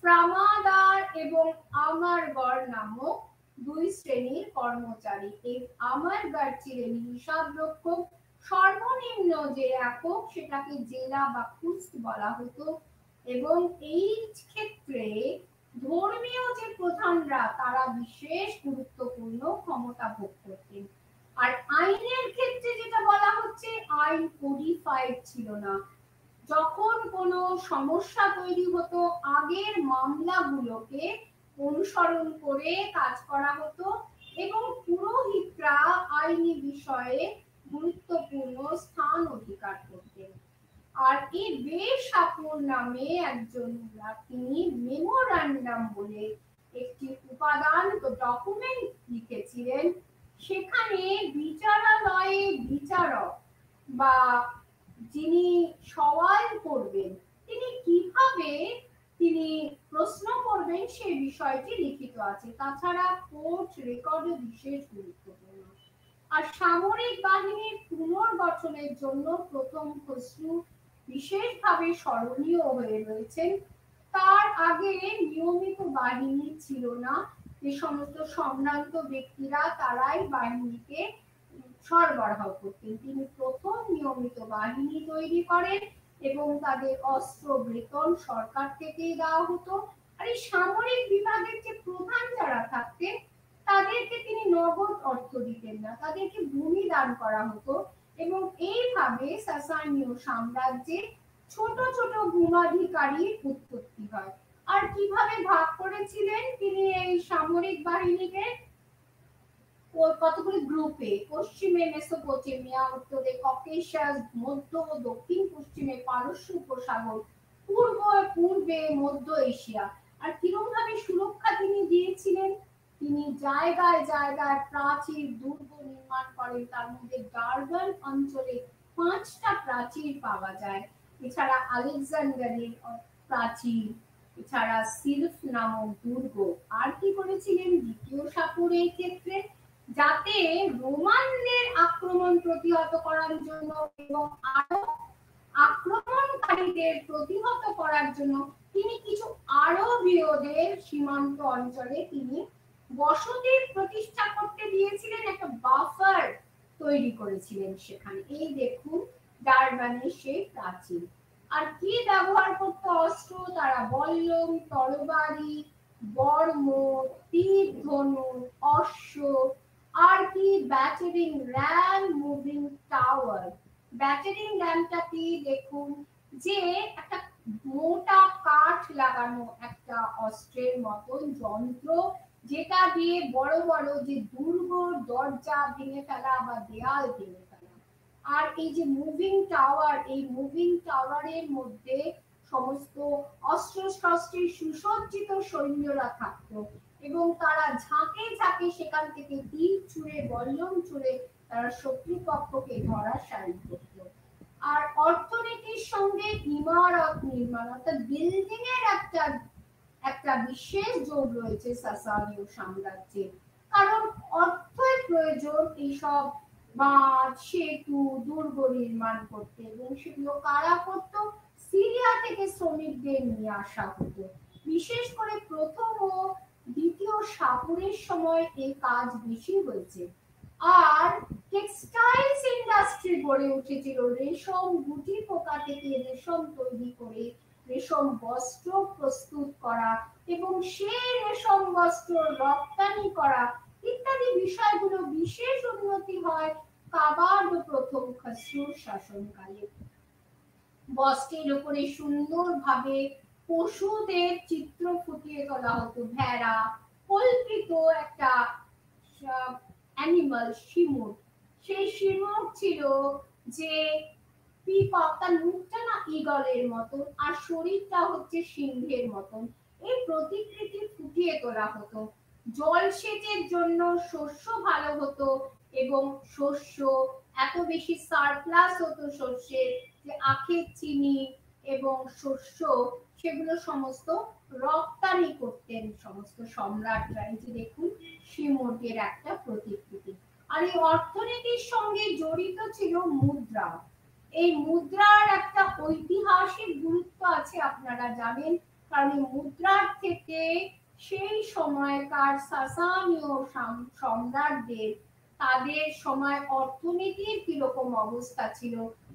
ফ্রামাদার এবং আমারগড় নামক দুই শ্রেণীর কর্মচারী। এই আমারগড় ছিলেন হিসাব রক্ষক, সর্বনিম্ন যে একক সেটাকে জেলা বা কুস্ত বলা হতো, এবং এই ক্ষেত্রে ধর্মীয় যে প্রধানরা তারা বিশেষ গুরুত্বপূর্ণ ক্ষমতা ভোগ করতেন। আর আইনের ক্ষেত্রে যেটা বলা হচ্ছে, আইন কোডিফাইড ছিল না। যখন কোনো সমস্যা তৈরি হতো আগের মামলাগুলোকে অনুসরণ করে কাজ করা হতো, এবং পুরোহিতরা আইনি বিষয়ে গুরুত্বপূর্ণ স্থান অধিকার করতেন। আর এই বেশাপুর নামে একজন তিনি মেমোরান্ডাম বলে একটি উপাদান ডকুমেন্ট লিখেছিলেন। সেখানে বিচারালয়ে বিচারক বা যিনি সওয়াল করবেন তিনি কিভাবে প্রশ্ন করবেন সেই বিষয়টি লিখিত আছে। তাছাড়া কোর্ট রেকর্ডও বিশেষ গুরুত্বপূর্ণ। আর সামরিক বাহিনীর পুনর্গঠনের জন্য প্রথম খসরু বিশেষভাবে স্মরণীয় হয়ে রয়েছেন। তার আগে নিয়মিত বাহিনী ছিল না। যে সমস্ত সম্ভ্রান্ত ব্যক্তিরা তারাই বাহিনীকে সরবরাহ করতেন। তিনি প্রথম নিয়মিত বাহিনী তৈরি করেন এবং তাদের অস্ত্র বেতন সরকার থেকেই দেওয়া হতো। আর এই সামরিক বিভাগের যে প্রধান যারা থাকতেন তাদেরকে তিনি নগদ অর্থ দিতেন না, তাদেরকে ভূমি দান করা হতো, এবং এইভাবে সাসানীয় সাম্রাজ্যে ছোট ছোট ভূমাধিকারীর উৎপত্তি হয়। আর কিভাবে ভাগ করেছিলেন তিনি এই সামরিক বাহিনীকে? কতগুলি গ্রুপে, পশ্চিমে মেসোপটেমিয়া, উত্তরে ককেশাস, মধ্য ও দক্ষিণ পশ্চিমে পারস্য উপসাগর, পূর্বে মধ্য এশিয়া। আর কিরকম ভাবে সুরক্ষা তিনি দিয়েছিলেন? তিনি জায়গায় জায়গায় প্রাচীর দুর্গ নির্মাণ করেন। তার মধ্যে ডারবান অঞ্চলে 5টা প্রাচীর পাওয়া যায়। এছাড়া আলেকজান্ডারের প্রাচীর, এছাড়া সিলফ নামক দুর্গ। আর কি করেছিলেন দ্বিতীয় সাপুরের ক্ষেত্রে? যাতে রোমানদের আক্রমণ প্রতিহত করার জন্য এবং আরো আক্রমণকারীদের প্রতিহত করার জন্য তিনি কিছু আরবীয়দের সীমান্ত অঞ্চলে তিনি বসতির প্রতিষ্ঠা করতে দিয়েছিলেন, একটা বাফার তৈরি করেছিলেন সেখানে। এই দেখুন ডারবানের সেই প্রাচীর। আর কি ব্যবহার করত অস্ত্র? তারা বল্লম, তরবারি, বর্ম, তীর ধনুক, অশ্ব, আর কি battering ram, moving tower. Battering র্যামটা কি? দেখুন যে একটা মোটা কাঠ লাগানো একটা অস্ত্রের মতন যন্ত্র, যেটা দিয়ে বড় বড় যে দুর্গ দরজা ভেঙে ফেলা বা দেয়াল ভেঙে ফেলা। আর এই যে মুভিং টাওয়ার, এই মুভিং টাওয়ারের মধ্যে সমস্ত অস্ত্র শস্ত্রের সুসজ্জিত সৈন্যরা থাকতো, এবং তারা ঝাঁকে ঝাঁকে সেখান থেকে তীর ছুঁড়ে বল্লম ছুঁড়ে তারা শত্রুপক্ষকে ধরাশায়ী করত। আর অর্থনীতির সঙ্গে ইমারত নির্মাণ অর্থাৎ বিল্ডিং এর একটা বিশেষ যোগ রয়েছে সাসানীয় সাম্রাজ্যে। কারণ অর্থের প্রয়োজন এইসব বাঁধ, সেতু, দুর্গ নির্মাণ করতে, এবং সেগুলো কারা করত? সিরিয়া থেকে শ্রমিকদের নিয়ে আসা হতো। বিশেষ করে প্রথম ও দ্বিতীয় সাপুরের সময় এই কাজ বেশি হয়েছে। আর টেক্সটাইলস ইন্ডাস্ট্রি গড়ে উঠেছিল। রেশম গুটি পোকা থেকে রেশম তৈরি করে রেশম বস্ত্র প্রস্তুত করা এবং সেই রেশম বস্ত্র রপ্তানি করা ইত্যাদি বিষয়গুলো বিশেষ উন্নতি হয় কাবাড ও প্রথম খসরুর শাসনকালে। বস্ত্রের উপরে সুন্দরভাবে পশুদের চিত্র ফুটিয়ে তোলা হতো, ভেড়া, কল্পিত একটা অ্যানিমাল, শিমুর। সেই শিমুর ছিল যে পিকক, তার মুখটা না ঈগলের মতন আর শরীরটা হচ্ছে সিংহের মতন। এই প্রতিকৃতি ফুটিয়ে তোলা হতো। জলসেচের জন্য শস্য ভালো হতো এবং শস্য এত বেশি সারপ্লাস হতো শস্যের যে আখের চিনি এবং শস্য সেগুলো সমস্ত রপ্তানি করতেন সমস্ত সম্রাটরা। এই যে দেখুন শিমুরের একটা প্রতিকৃতি। আর এই অর্থনীতির সঙ্গে জড়িত ছিল মুদ্রা। এই মুদ্রার একটা ঐতিহাসিক গুরুত্ব আছে, আপনারা জানেন, কারণ এই মুদ্রার থেকে সেই সময়কার সাসানীয় সম্রাটদের তাদের সময় অর্থনীতির কিরকম অবস্থা ছিল,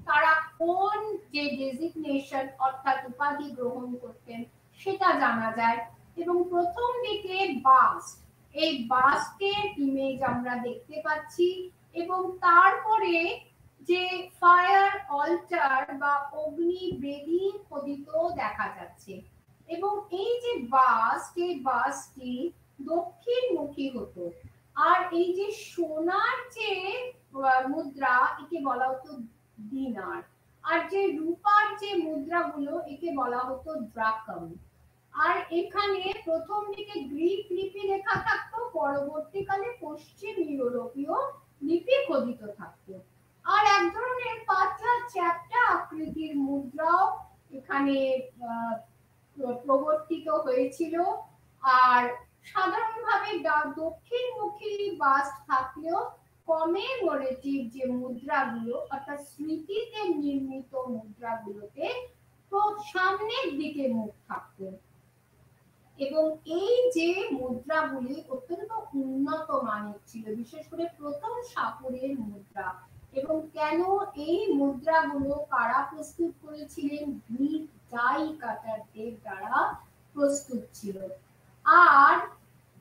তারা কোন যে ডেজিগনেশন অর্থাৎ উপাধি গ্রহণ করতেন সেটা জানা যায়। এবং প্রথম দিকে বাস্ট, এই বাস্টের ইমেজ আমরা দেখতে পাচ্ছি এবং তারপরে যে ফায়ার অল্টার বা অগ্নি বেদি খোদিত দেখা যাচ্ছে। এবং এই যে বাস্ট, এই বাস্টটি দক্ষিণমুখী হতো। আর এই যে সোনার যে মুদ্রা একে বলা হতো দিনার, আর যে রূপার যে মুদ্রাগুলো একে বলা হতো ড্রাকম। আর এখানে প্রথম দিকে গ্রিক লিপি লেখা থাকতো, পরবর্তীকালে পশ্চিম ইউরোপীয় লিপি খোদিত থাকতো। আর এক ধরনের পাতলা চ্যাপ্টা আকৃতির মুদ্রাও এখানে প্রবর্তিত হয়েছিল। আর সাধারণভাবে দক্ষিণমুখী বাস্ট থাকলেও কমেমোরেটিভ যে মুদ্রাগুলো অর্থাৎ স্মৃতিতে নির্মিত মুদ্রাগুলোতে তো সামনের দিকে মুখ থাকতো। এবং এই যে মুদ্রাগুলি অত্যন্ত উন্নত মানের ছিল, বিশেষ করে প্রথম সাপুরের মুদ্রা। এবং কেন এই মুদ্রাগুলো কারা প্রস্তুত করেছিলেন? গ্রিক ডাই কাটারদের দ্বারা প্রস্তুত ছিল। আর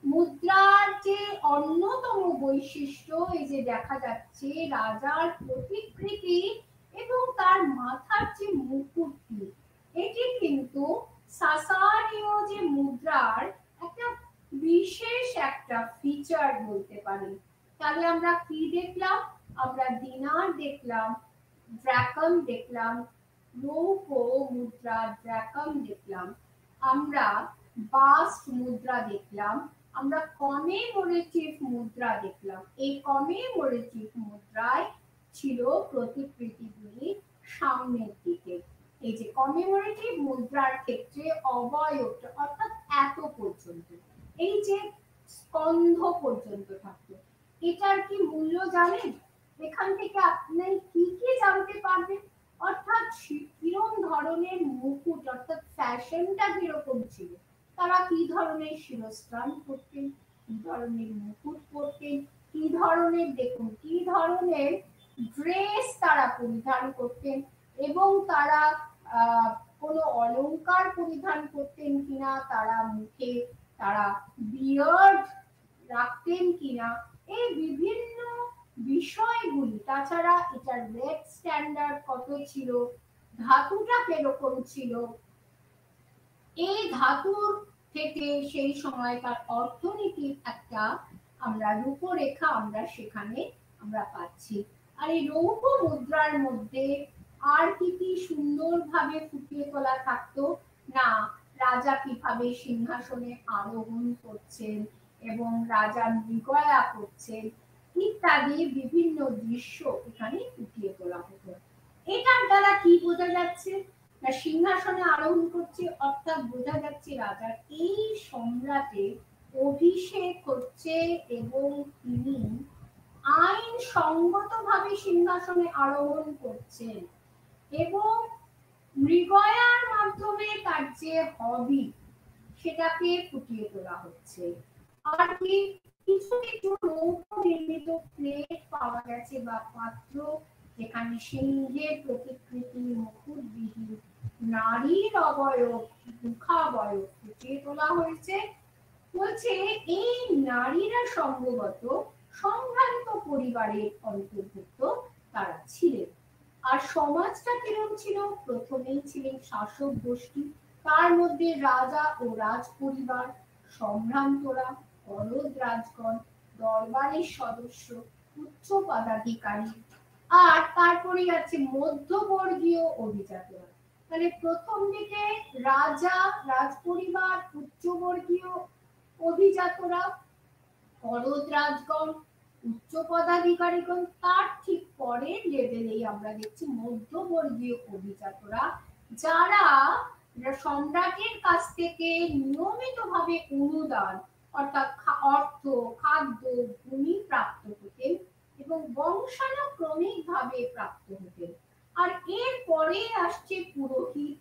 মুদ্রার যে অন্যতম বৈশিষ্ট্য এই যে দেখা যাচ্ছে রাজার প্রতিকৃতি এবং তার মাথার যে মুকুটটি, এটি কিন্তু সাসানীয় যে মুদ্রার একটা বিশেষ একটা ফিচার বলতে পারি। তাহলে আমরা কি দেখলাম? আমরা দিনার দেখলাম, ড্রাকম দেখলাম, রৌপ্য মুদ্রা ড্রাকম দেখলাম, আমরা বাস্ট মুদ্রা দেখলাম, আমরা কমেমোরেটিভ মুদ্রা দেখলাম। এই কমেমোরেটিভ মুদ্রায় ছিল প্রতিকৃতিগুলি সামনের দিকে। এই যে কমেমোরেটিভ মুদ্রার ক্ষেত্রে অবয়বটা অর্থাৎ এত পর্যন্ত, এই যে স্কন্ধ পর্যন্ত থাকতো। এটার কি মূল্য জানেন? এখান থেকে আপনি কি কি জানতে পারবেন? অর্থাৎ কিরকম ধরনের মুকুট অর্থাৎ ফ্যাশনটা কিরকম ছিল, তারা কি ধরনের শিরস্ত্রাণ পরতেন, কি ধরনের মুকুট পরতেন, কি ধরনের দেখুন কি ধরনের ড্রেস তারা পরিধান করতেন, এবং তারা কোনো অলংকার পরিধান করতেন কিনা, তারা মুখে তারা বিয়ার্ড রাখতেন কিনা, এই বিভিন্ন বিষয়গুলি। তাছাড়া এটার রেট স্ট্যান্ডার্ড কত ছিল, ধাতুটা কিরকম ছিল, এই ধাতুর থেকে সেই সময়কার অর্থনীতির একটা আমরা রূপরেখা আমরা সেখানে আমরা পাচ্ছি। আর এই রৌপ্য মুদ্রার মধ্যে আর কি কি সুন্দরভাবে ফুটিয়ে তোলা থাকতো না, রাজা কিভাবে সিংহাসনে আরোহণ করছেন এবং রাজা মৃগয়া করছেন ইত্যাদি বিভিন্ন দৃশ্য এখানে ফুটিয়ে তোলা হতো। এটার দ্বারা কি বোঝা যাচ্ছে? না সিংহাসনে আরোহণ করছে অর্থাৎ বোঝা যাচ্ছে রাজার এই সম্রাটের অভিষেক হচ্ছে এবং তিনি আইন সঙ্গতভাবে সিংহাসনে আরোহণ করছেন এবং মৃগয়ার মাধ্যমে তার যে হবি সেটাকে ফুটিয়ে তোলা হচ্ছে। আর কি কিছু কিছু রৌপ্য নির্মিত প্লেট পাওয়া গেছে বা পাত্র, যেখানে সিংহের প্রতিকৃতি, মুকুটবিহীন নারীর অবয়ব, মুখাবয়ব ফুটিয়ে তোলা হয়েছে। বলছে এই নারীরা সম্ভবত সম্ভ্রান্ত পরিবারের অন্তর্ভুক্ত তারা ছিলেন। আর সমাজটা কিরকম ছিল? প্রথমেই ছিলেন শাসক গোষ্ঠী, তার মধ্যে রাজা ও রাজ পরিবার, সম্ভ্রান্তরা, গলদ রাজগণ, দরবারের সদস্য, উচ্চ পদাধিকারী, আর তারপরে আছে মধ্যবর্গীয় অভিজাতরা। তাহলে প্রথম দিকে রাজা, রাজ পরিবার, উচ্চবর্গীয় অভিজাতরা, গলদ রাজগণ, উচ্চ পদাধিকারীগণ, তার ঠিক পরের লেভেলেই আমরা দেখছি মধ্যবর্গীয় অভিজাতরা, যারা সম্রাটের কাছ থেকে নিয়মিতভাবে অনুদান অর্থাৎ অর্থ, খাদ্য, ভূমি প্রাপ্ত হতেন এবং বংশানুক্রমিকভাবে প্রাপ্ত হতেন। আর এর পরে আসছে পুরোহিত,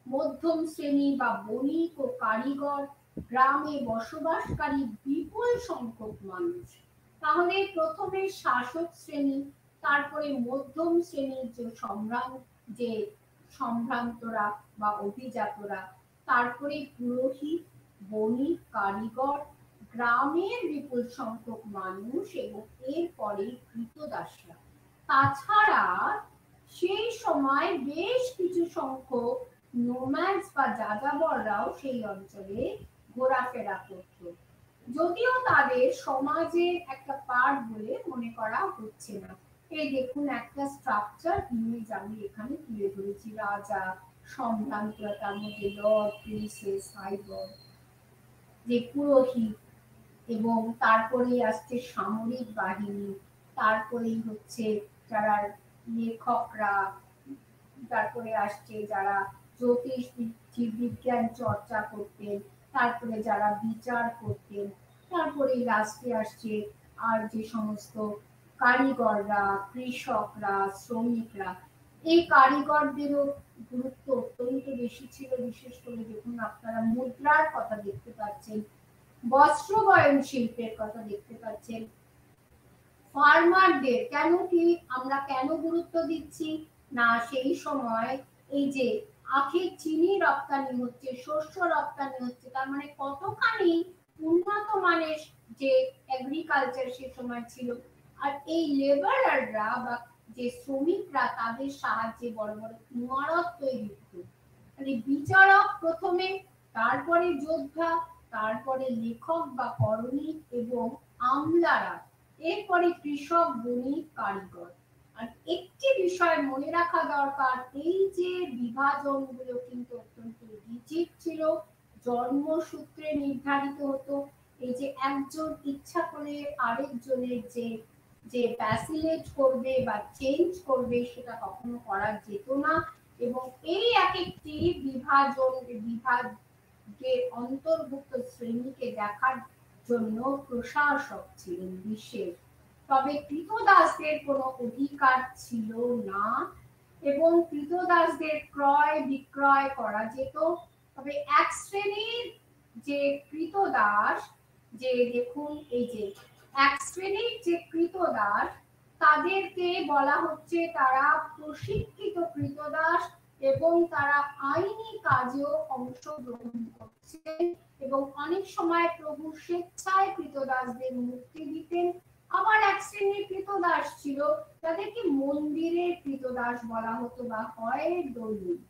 মধ্যম শ্রেণী বা বণিক ও কারিগর, গ্রামে বসবাসকারী বিপুল সংখ্যক মানুষ। তাহলে প্রথমে শাসক শ্রেণী, তারপরে মধ্যম শ্রেণীর যে সম্ভ্রান্তরা বা অভিজাতরা, তারপরে পুরোহিত, বণিক, কারিগর, গ্রামের বিপুল সংখ্যক মানুষ এবং এরপরে কৃতদাসরা। তাছাড়া সেই সময় বেশ কিছু সংখ্যক নোম্যাডস বা যাযাবররাও সেই অঞ্চলে ঘোরাফেরা করত, যদিও তাদের সমাজের একটা পার্ট বলে মনে করা হচ্ছে না। এই দেখুন একটা স্ট্রাকচার ইমেজ আমি এখানে তুলে ধরেছি, রাজা, সম্ভ্রান্তরা, তার মধ্যে লর্ড, প্রিন্সেস, হাইবর্ড, যে পুরোহিত, এবং তারপরেই আসছে সামরিক বাহিনী, তারপরেই হচ্ছে যারা লেখকরা, তারপরে আসছে যারা জ্যোতিষ বিজ্ঞান চর্চা করতেন, তারপরে যারা বিচার করতেন, তারপরে লাস্টে আসছে আর যে সমস্ত কারিগররা, কৃষকরা, শ্রমিকরা। এই কারিগরদেরও গুরুত্ব অত্যন্ত বেশি ছিল, বিশেষ করে দেখুন আপনারা মুদ্রার কথা দেখতে পাচ্ছেন, বস্ত্র বয়ন শিল্পের কথা দেখতে পাচ্ছেন, ফার্মারদের আমরা কেন গুরুত্ব দিচ্ছি না, সেই সময় এই যে আখের চিনি রপ্তানি হচ্ছে, শস্য রপ্তানি হচ্ছে, তার মানে কতখানি উন্নত মানের যে এগ্রিকালচার সে সময় ছিল। আর এই লেবারাররা বা যে শ্রমিকরা, তাদের সাহায্যে বড় বড় ইমারত তৈরি হতো। মানে বিচারক প্রথমে, তারপরে যোদ্ধা, তারপরে লেখক বা করণিক এবং আমলারা, এরপরে কৃষক, বণিক, কারিগর। আর একটি বিষয় মনে রাখা দরকার, এই যে বিভাজনগুলো কিন্তু অত্যন্ত রিজিড ছিল, জন্মসূত্রে নির্ধারিত হতো। এই যে একজন ইচ্ছা করে আরেকজনের যে ভ্যাসিলেট করবে বা চেঞ্জ করবে, সেটা কখনো করা যেত না। এবং এই এক একটি বিভাগের অন্তর্ভুক্ত শ্রেণীকে দেখার জন্য প্রশাসক ছিলেন বিশেষ। তবে কৃতদাসদের কোনো অধিকার ছিল না এবং কৃতদাসদের ক্রয় বিক্রয় করা যেত। তবে এক শ্রেণীর যে কৃতদাস, যে দেখুন এই যে এক শ্রেণীর যে কৃতদাস, তাদেরকে বলা হচ্ছে তারা প্রশিক্ষিত কৃতদাস এবং তারা আইনি কাজেও অংশগ্রহণ করছে এবং অনেক সময় প্রভু স্বেচ্ছায় কৃতদাসদের মুক্তি দিতেন। আবার এক শ্রেণীর কৃতদাস ছিল যাদেরকে মন্দিরের কৃতদাস বলা হতো বা হয় দৈনিক।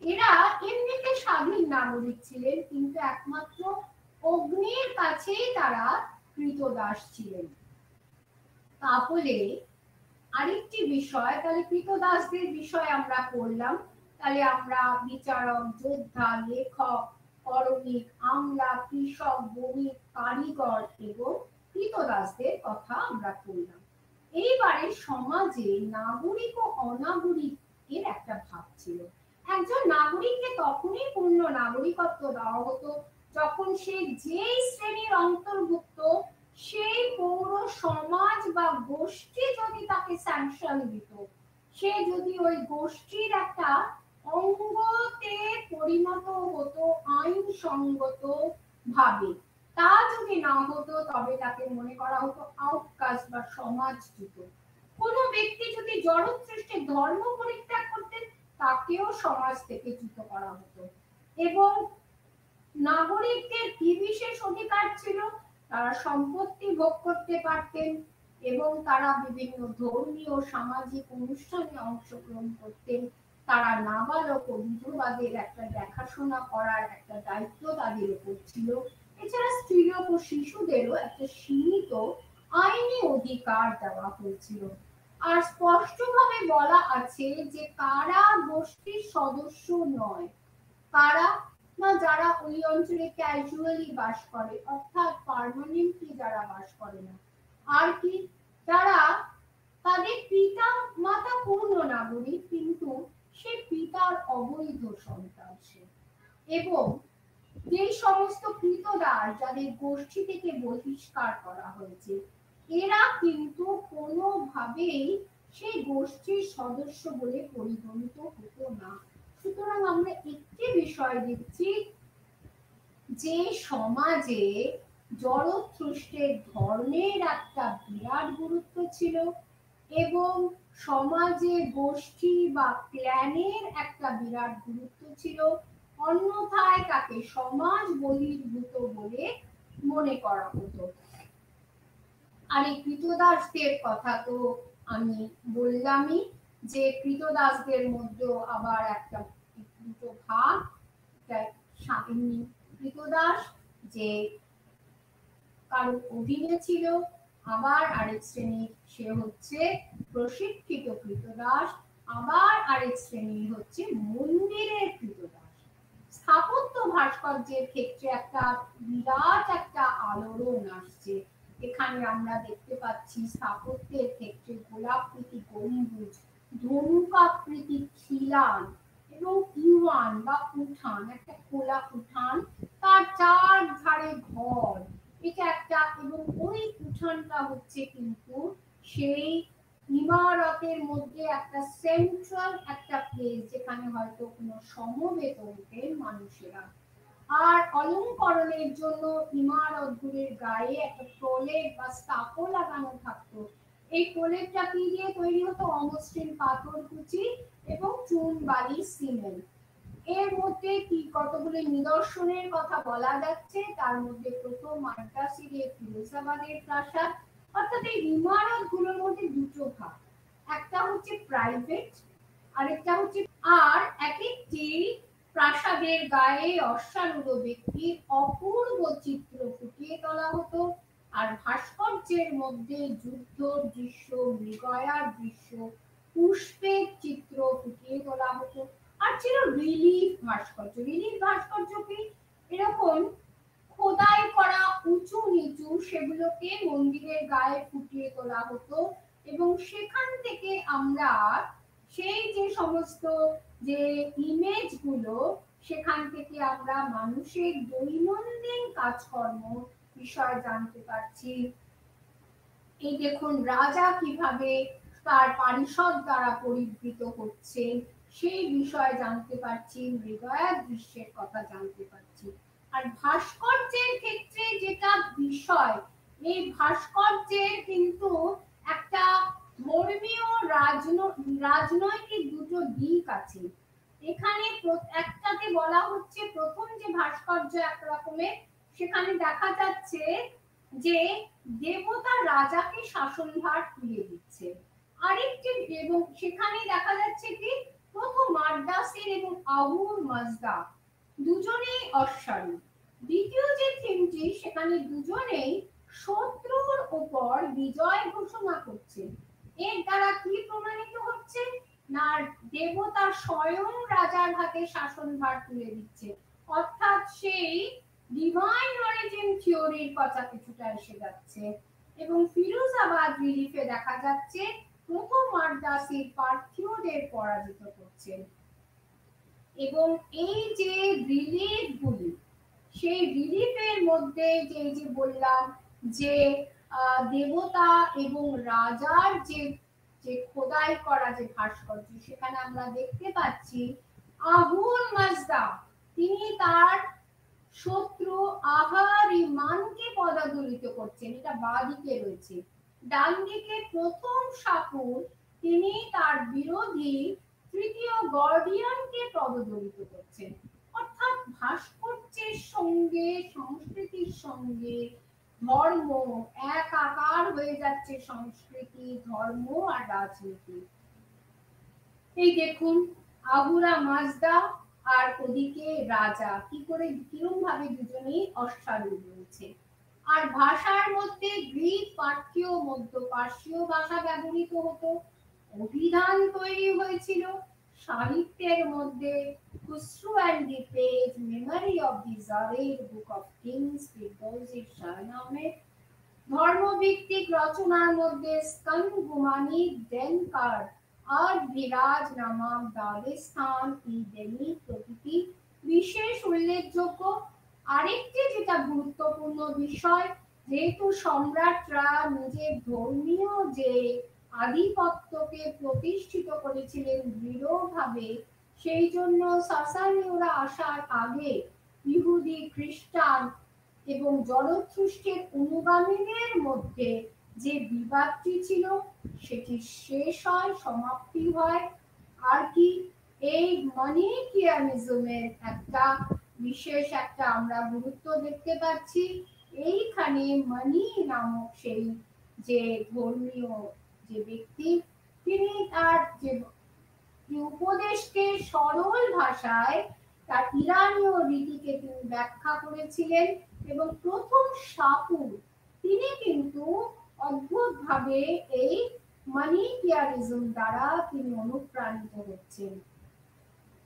এরা এমনিতে স্বাধীন নাগরিক ছিলেন, কিন্তু একমাত্র অগ্নির কাছেই তারা কৃতদাস ছিলেন। তাহলে আরেকটি বিষয়, তাহলে কৃতদাসদের বিষয় আমরা পড়লাম, তাহলে আমরা বিচারক, যোদ্ধা, লেখক, করণিক, আমলা, কৃষক, বণিক, কারিগর এবং কৃতদাসদের কথা আমরা পড়লাম। এইবারে সমাজে নাগরিক ও অনাগরিকের একটা ভাগ ছিল। একজন নাগরিককে তখনই পূর্ণ নাগরিকত্ব দেওয়া হতো যখন সে যেই শ্রেণীর অন্তর্ভুক্ত, সেই পৌর সমাজ বা গোষ্ঠী যদি তাকে স্যাংশন দিত, সে যদি ওই গোষ্ঠীর একটা অঙ্গতে পরিণত হতো আইনসঙ্গত ভাবে। তা যদি না হতো তবে তাকে মনে করা হতো আউটকাস্ট বা সমাজচ্যুত। কোন ব্যক্তি যদি জড়সৃষ্টে ধর্ম পরিত্যাগ করতেন, তাকেও সমাজ থেকে চ্যুত করা হতো। এবং নাগরিকদের কি বিশেষ অধিকার ছিল? তারা সম্পত্তি ভোগ করতে পারতেন, এবং তারা বিভিন্ন ধর্মীয় সামাজিক অনুষ্ঠানে অংশগ্রহণ করতেন। তারা নাবালক ও বিধবাদের একটা দেখাশোনা করার একটা দায়িত্ব তাদের উপর ছিল। এছাড়া স্ত্রীলোক ও শিশুদেরও একটা সীমিত আইনি অধিকার দেওয়া হয়েছিল। আর স্পষ্টভাবে বলা আছে যে কারা গোষ্ঠীর সদস্য নয়, কারা না যারা ওই অঞ্চলে ক্যাজুয়ালি বাস করে, অর্থাৎ পার্মানেন্টলি যারা বাস করে না, আর কি যারা তাদের পিতা মাতা পূর্ণ নাগরিক কিন্তু সে পিতার অবৈধ সন্তান সে, এবং যে সমস্ত কৃতদাস যাদের গোষ্ঠী থেকে বহিষ্কার করা হয়েছে এরা কিন্তু কোনোভাবেই সেই গোষ্ঠীর সদস্য বলে পরিগণিত হতো না। সুতরাং আমরা একটি বিষয় দেখছি যে সমাজে জরথুস্ট্রের ধর্মের একটা বিরাট গুরুত্ব ছিল এবং সমাজে গোষ্ঠী বা ক্ল্যানের একটা বিরাট গুরুত্ব ছিল, অন্যথায় তাকে সমাজ বহির্ভূত বলে মনে করা হতো। আর এই কৃতদাসদের কথা তো আমি বললামই যে কৃতদাসদের মধ্যেও আবার একটা দুটো ভাগ, কৃতদাস যে কারো অধীনে ছিল, আবার আরেক শ্রেণী সে হচ্ছে প্রশিক্ষিত কৃতদাস, আবার আরেক শ্রেণী হচ্ছে মন্দিরের কৃতদাস। স্থাপত্য ভাস্কর্যের ক্ষেত্রে একটা বিরাট একটা আলোড়ন আসছে। এখানে আমরা দেখতে পাচ্ছি স্থাপত্যের ক্ষেত্রে গোলাকৃতি গম্বুজ, ধনুকাকৃতি খিলান এবং ইউয়ান বা উঠান, একটা খোলা উঠান, তার চার ধারে ঘর, এটা একটা, এবং ওই উঠানটা হচ্ছে কিন্তু সেই ইমারতের মধ্যে একটা সেন্ট্রাল একটা প্লেস যেখানে হয়তো কোনো সমবেত হতেন মানুষেরা। আর অলঙ্করণের জন্য ইমারতগুলির গায়ে একটা প্রলেপ বা স্থাপও লাগানো থাকতো। এই প্রলেপটা কি দিয়ে তৈরি হতো? অমসৃণ পাথর কুচি এবং চুন বালি সিমেন্ট। এর মধ্যে কি কতগুলো নিদর্শনের কথা বলা যাচ্ছে, তার মধ্যে প্রথম মাদ্রাসির ফিরোজাবাদের প্রাসাদ, অর্থাৎ এই ইমারত গুলোর মধ্যে দুটো ভাগ, একটা হচ্ছে প্রাইভেট আরেকটা হচ্ছে, আর এক একটি প্রাসাদের গায়ে অশ্বারূঢ় ব্যক্তির অপূর্ব চিত্র ফুটিয়ে তোলা হতো। আর ভাস্কর্যের মধ্যে যুদ্ধ দৃশ্য, মৃগয়ার দৃশ্য, পুষ্পের চিত্র ফুটিয়ে তোলা হতো। আর ছিল রিলিফ ভাস্কর্য। রিলিফ ভাস্কর্য কি? এরকম খোদাই করা উঁচু নিচু সেগুলোকে মন্দিরের গায়ে ফুটিয়ে তোলা হতো এবং সেখান থেকে আমরা সেই যে সমস্ত যে ইমেজ গুলো, সেখান থেকে আমরা মানুষের দৈনন্দিন কাজকর্ম বিষয় জানতে পারছি। এই দেখুন রাজা কিভাবে তার পারিষদ দ্বারা পরিবৃত হচ্ছেন সেই বিষয় জানতে পারছি, মৃগয়ার দৃশ্যের কথা জানতে পারছি। আর ভাস্কর্যের ক্ষেত্রে যেটা বিষয়, এই ভাস্কর্যের কিন্তু একটা ধর্মীয় রাজনৈতিক দুটো দিক আছে। এখানে একটাতে বলা হচ্ছে প্রথম যে ভাস্কর্য এক রকমের, সেখানে দেখা যাচ্ছে যে দেবতা রাজাকে শাসনভার তুলে দিচ্ছে। আরেকটি, এবং সেখানে দেখা যাচ্ছে কি প্রথম মাদ্রাসের এবং আবুর মাজদা দুজনেই অশ্বারোহী। দ্বিতীয় যে থিমটি, সেখানে দুজনেই শত্রুর উপর বিজয় ঘোষণা করছে। এর দ্বারা কি প্রমাণিত হচ্ছে না দেবতা স্বয়ং রাজার হাতে শাসনভার তুলে দিচ্ছে, অর্থাৎ সেই ডিভাইন অরিজিন থিওরির কথা কিছুটা এসে যাচ্ছে। এবং ফিরোজাবাদ রিলিফে দেখা যাচ্ছে প্রথম মাদ্রাসির পার্থীয়দের পরাজিত করছে। এবং এই যে রিলিফ গুলি, সেই রিলিফের মধ্যে যে বললাম যে দেবতা এবং রাজার যে যে খোদাই করা যে ভাস্কর্য, সেখানে আমরা দেখতে পাচ্ছি আহুর মাজদা তিনি তার শত্রু আহারিমানকে পদাদলিত করছেন, এটা বাঁ দিকে রয়েছে। ডান দিকে প্রথম শাকুর তিনি তার বিরোধী তৃতীয় গর্ডিয়ানকে পদদলিত করছেন। অর্থাৎ ভাস্কর্যের সঙ্গে সংস্কৃতির সঙ্গে ধর্ম একাকার হয়ে যাচ্ছে, সংস্কৃতি, ধর্ম আর রাজনীতি। এই দেখুন আহুরা মাজদা আর ওদিকে রাজা কি করে কিরম ভাবে দুজনেই অশ্বারোহী রয়েছে। আর ভাষার মধ্যে গ্রিক, পার্থীয়, মধ্য পার্সীয় ভাষা ব্যবহৃত হতো। অভিধান তৈরি হয়েছিল। সাহিত্যের মধ্যে Khusro and the page, memory of the জারের, বুক অফ কিংস, ফিরদৌসির শাহনামে। ধর্মভিত্তিক রচনার মধ্যে স্কন্দ গুমানি, ডেনকার আর বিরাজ নামাম, দাগেস্তান, ই দিল্লি প্রভৃতি বিশেষ উল্লেখযোগ্য। আরেকটি যেটা গুরুত্বপূর্ণ বিষয়, যেহেতু সম্রাটরা নিজের ধর্মীয় যে আধিপত্যকে প্রতিষ্ঠিত করেছিলেন দৃঢ়ভাবে, সেই জন্য সাসানীয়রা আসার আগে ইহুদি, খ্রিস্টান এবং জরথুস্ট্রের অনুগামীদের মধ্যে যে বিবাদটি ছিল সেটি শেষ হয়, সমাপ্তি হয়। আর কি এই মানিকিয়ানিজমের একটা বিশেষ একটা আমরা গুরুত্ব দেখতে পাচ্ছি। এইখানে মানি নামক সেই যে ধর্মীয় যে ব্যক্তি, তিনি তার যে উপদেশকে সরল ভাষায় তার ইরানীয় রীতিকে তিনি ব্যাখ্যা করেছিলেন। এবং প্রথম সাপুর তিনি কিন্তু অদ্ভুতভাবে এই মানিকিয়ানিজম দ্বারা তিনি অনুপ্রাণিত হচ্ছেন।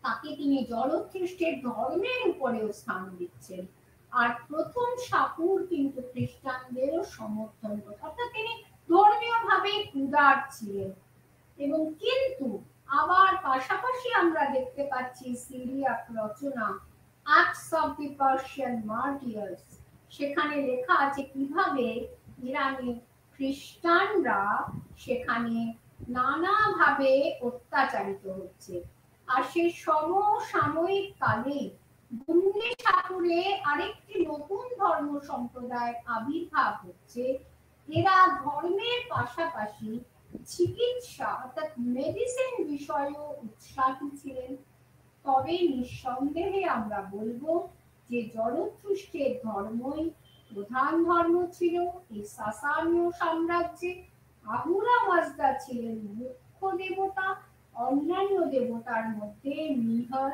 তাকে তিনি জরথুস্ট্রের ধর্মের উপরেও স্থান দিচ্ছেন। আর প্রথম সাপুর কিন্তু খ্রিস্টানদেরও সমর্থন করে, অর্থাৎ তিনি ধর্মীয়ভাবে উদার ছিলেন। এবং কিন্তু আবার পাশাপাশি আমরা দেখতে পাচ্ছি সিরিয়াক রচনা Acts of the Persian Martyrs, সেখানে লেখা আছে কিভাবে ইরানি খ্রিস্টানরা সেখানে নানাভাবে অত্যাচারিত হচ্ছে। আর সেই সমসাময়িক কালে বুন্দি সাপুরে আরেকটি নতুন ধর্ম সম্প্রদায়ের আবির্ভাব হচ্ছে। এরা ধর্মের পাশাপাশি চিকিৎসা অর্থাৎ মেডিসিন বিষয়েও উৎসাহী ছিলেন। তবে নিঃসন্দেহে আমরা বলবো যে জরথুস্ট্রের ধর্মই প্রধান ধর্ম ছিল এই সাসানীয় সাম্রাজ্যে। আহুরা মাজদা ছিলেন মুখ্য দেবতা। অন্যান্য দেবতার মধ্যে মিহর,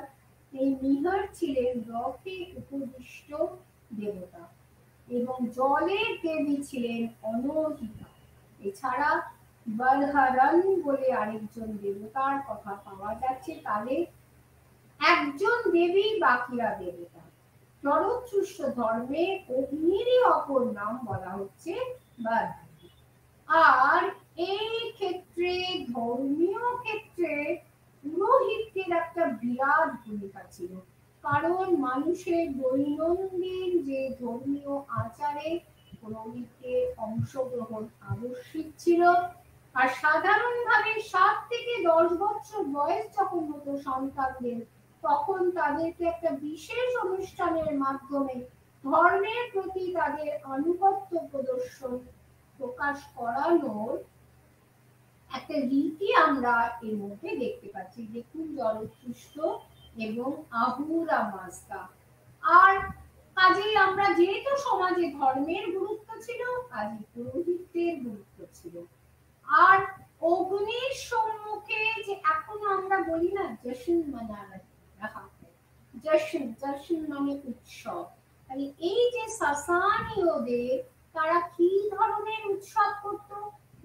এই মিহর ছিলেন রথে উপদিষ্ট দেবতা এবং জলের দেবী ছিলেন অনহিতা। এছাড়া বলহরণ বলে আরেকজন দেবতার কথা পাওয়া যাচ্ছে, তাদের একজন দেবী, বাকিরা দেবতা। জরথুস্ট্র ধর্মে অগ্নিরই অপর নাম বলা হচ্ছে বারহানি। আর এই ক্ষেত্রে ধর্মীয় ক্ষেত্রে পুরোহিতদের একটা বিরাট ভূমিকা ছিল, কারণ মানুষের দৈনন্দিন যে ধর্মীয় আচারে পুরোহিতদের অংশগ্রহণ আবশ্যিক ছিল। আর সাধারণভাবে 7 থেকে 10 বছর বয়স যখন হতো সন্তানদের, তখন তাদেরকে একটা বিশেষ অনুষ্ঠানের মাধ্যমে ধর্মের প্রতি তাদের আনুগত্য প্রদর্শন প্রকাশ করানোর একটা রীতি আমরা এর মধ্যে দেখতে পাচ্ছি। দেখুন জরথুস্ট্র এবং আহুরা মাজদা। আর কাজেই আমরা যেহেতু সমাজে ধর্মের গুরুত্ব ছিল, কাজে পুরোহিতদের গুরুত্ব ছিল। আর অগ্নির সম্মুখে যে এখন আমরা বলি না জশ্ন মানা রাখা, জশ্ন, জশ্ন মানে উৎসব। তাহলে এই যে সাসানীয়দের তারা কি ধরনের উৎসব করতো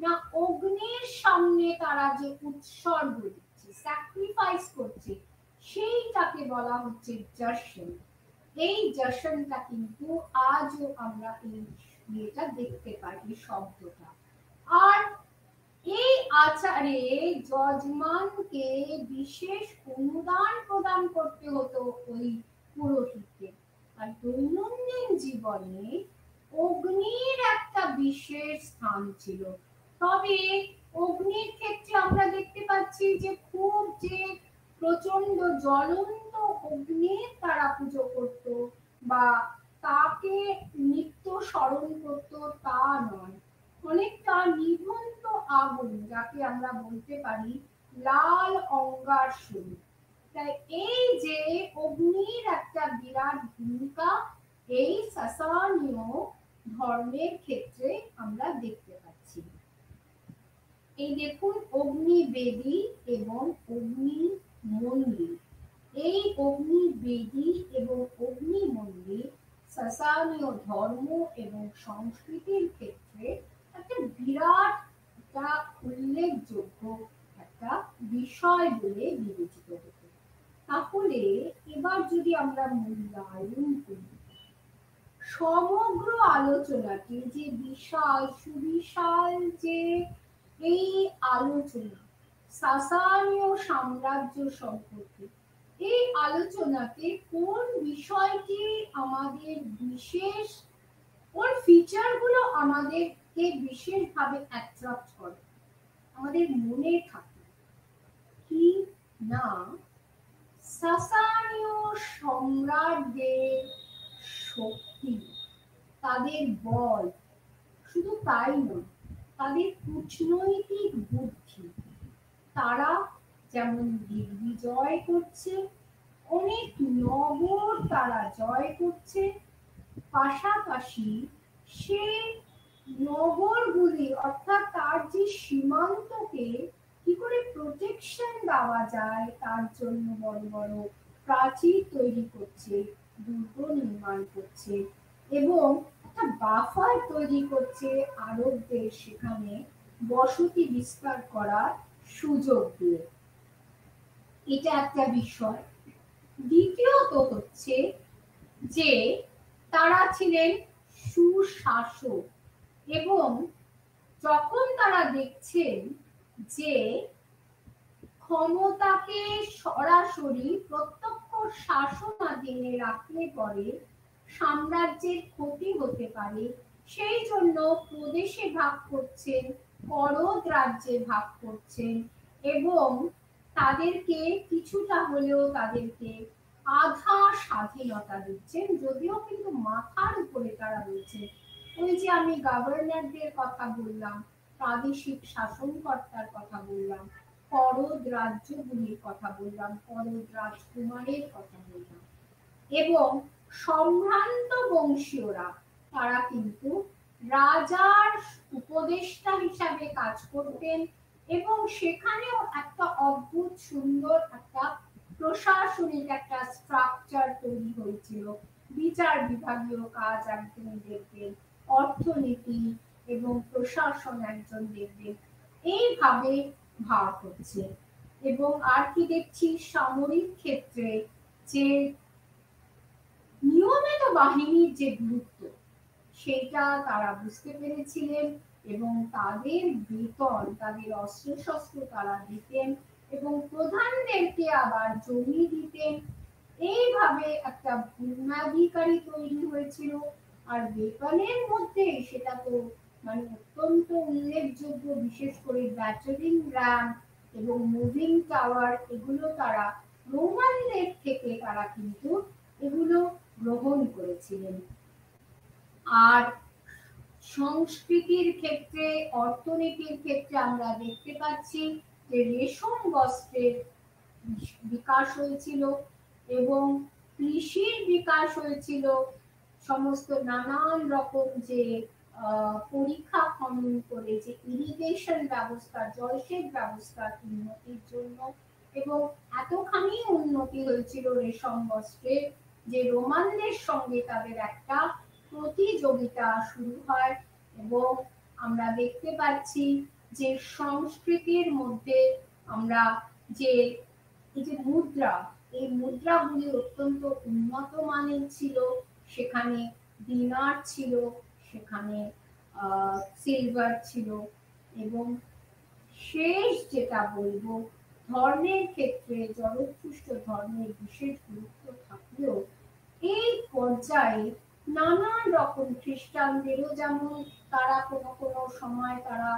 না, অগ্নির সামনে তারা যে উৎসর্গ দিচ্ছে, স্যাক্রিফাইস করছে, সেইটাকে বলা হচ্ছে জশ্ন। এই জশনটা কিন্তু আজও আমরা এই ইয়েটা দেখতে পাই, এই শব্দটা। আর এই আচারে যজমানকে বিশেষ অনুদান প্রদান করতে হতো ওই পুরোহিতকে। আর দৈনন্দিন জীবনে অগ্নির একটা বিশেষ স্থান ছিল। তবে অগ্নির ক্ষেত্রে আমরা দেখতে পাচ্ছি যে খুব যে প্রচন্ড জ্বলন্ত অগ্নির তারা পুজো করত বা তাকে নিত্য স্মরণ করত তা নয়। অনেকটা নিভন্ত আগুন, যাকে আমরা বলতে পারি লাল অঙ্গার স্বরূপ। তাই এই যে অগ্নির একটা বিরাট ভূমিকা এই সাসানীয় ধর্মের ক্ষেত্রে আমরা দেখতে পাচ্ছি। এই দেখুন অগ্নিবেদী এবং অগ্নি মন্দির। এই অগ্নিবেদী এবং অগ্নি মন্দির সাসানীয় ধর্ম এবং সংস্কৃতির ক্ষেত্রে একটা বিরাট একটা উল্লেখযোগ্য একটা বিষয় বলে বিবেচিত হতো। তাহলে এবার যদি আমরা মূল্যায়ন করি সমগ্র আলোচনাটি যে বিশাল সুবিশাল যে এই আলোচনা সাসানীয় সাম্রাজ্য সম্পর্কে, এই আলোচনাতে কোন বিষয়টি আমাদের বিশেষ, কোন ফিচারগুলো আমাদেরকে বিশেষভাবে অ্যাট্রাক্ট করে, আমাদের মনে থাকে কি না সাসানীয় সম্রাটদের শক্তি, তাদের বল, শুধু তাই নয় তাদের কূটনৈতিক বুদ্ধি। তারা যেমন দিগ্বিজয় করছে, অনেক নগর তারা জয় করছে, পাশাপাশি সে নগরগুলি অর্থাৎ তার যে সীমান্তকে কি করে প্রোটেকশন দেওয়া যায় তার জন্য বড় বড় প্রাচীর তৈরি করছে, দুর্গ নির্মাণ করছে এবং একটা বাফার তৈরি করছে আরবদের সেখানে বসতি বিস্তার করার সুযোগ দিয়ে। এটা একটা বিষয়। দ্বিতীয়ত হচ্ছে যে তারা ছিলেন সুশাসক এবং যখন তারা দেখছেন যে ক্ষমতাকে সরাসরি প্রত্যক্ষ শাসনাধীনে রাখলে পরে সাম্রাজ্যের ক্ষতি হতে পারে, সেই জন্য প্রদেশে ভাগ করছেন, করদ রাজ্যে ভাগ করছেন এবং তাদেরকে কিছুটা হলেও তাদেরকে আধা স্বাধীনতা দিচ্ছেন, যদিও কিন্তু মাথার উপরে তারা রয়েছে। ওই যে আমি গভর্নরদের কথা বললাম, প্রাদেশিক শাসনকর্তার কথা বললাম, করদ রাজ্যগুলির কথা বললাম, করদ রাজকুমারের কথা বললাম এবং সম্ভ্রান্ত বংশীয়রা তারা কিন্তু রাজার উপদেষ্টা হিসাবে কাজ করতেন এবং সেখানেও একটা অদ্ভুত সুন্দর একটা প্রশাসনিক একটা স্ট্রাকচার তৈরি হয়েছিল। বিচার বিভাগীয় কাজ একজন দেখবেন, অর্থনীতি এবং প্রশাসন একজন দেখবেন, এইভাবে ভাগ হচ্ছে। এবং আর কি দেখছি সামরিক ক্ষেত্রে যে নিয়মিত বাহিনীর যে গুরুত্ব সেটা তারা বুঝতে পেরেছিলেন এবং তাদের বেতন, তাদের অস্ত্রশস্ত্র তারা দিতেন এবং প্রধানদেরকে আবার জমি দিতেন। এইভাবে একটা ভূম্যাধিকারী তৈরি হয়েছিল। আর বেতনের মধ্যে সেটা তো মানে অত্যন্ত উল্লেখযোগ্য, বিশেষ করে ব্যাটারিং র্যাম এবং মুভিং টাওয়ার, এগুলো তারা রোমানদের থেকে তারা কিন্তু এগুলো গ্রহণ করেছিলেন। আর সংস্কৃতির ক্ষেত্রে, অর্থনীতির ক্ষেত্রে আমরা দেখতে পাচ্ছি যে রেশম বস্ত্রের বিকাশ হয়েছিল এবং কৃষির বিকাশ হয়েছিল। সমস্ত নানান রকম যে পরীক্ষা খনন করে যে ইরিগেশন ব্যবস্থা, জলসেচ ব্যবস্থার উন্নতির জন্য, এবং এতখানি উন্নতি হয়েছিল রেশম বস্ত্রের যে রোমানদের সঙ্গে তাদের একটা প্রতিযোগিতা শুরু হয়। এবং আমরা দেখতে পাচ্ছি যে সংস্কৃতির মধ্যে আমরা যে এই যে মুদ্রা, এই মুদ্রাগুলি অত্যন্ত উন্নত মানের ছিল। সেখানে দিনার ছিল, সেখানে সিলভার ছিল এবং শেষ যেটা বলবো, ধর্মের ক্ষেত্রে জরথুস্ট্র ধর্মের বিশেষ গুরুত্ব থাকলেও এই পর্যায়ে নানান রকম খ্রিস্টানদেরও যেমন তারা কোনো কোনো সময় তারা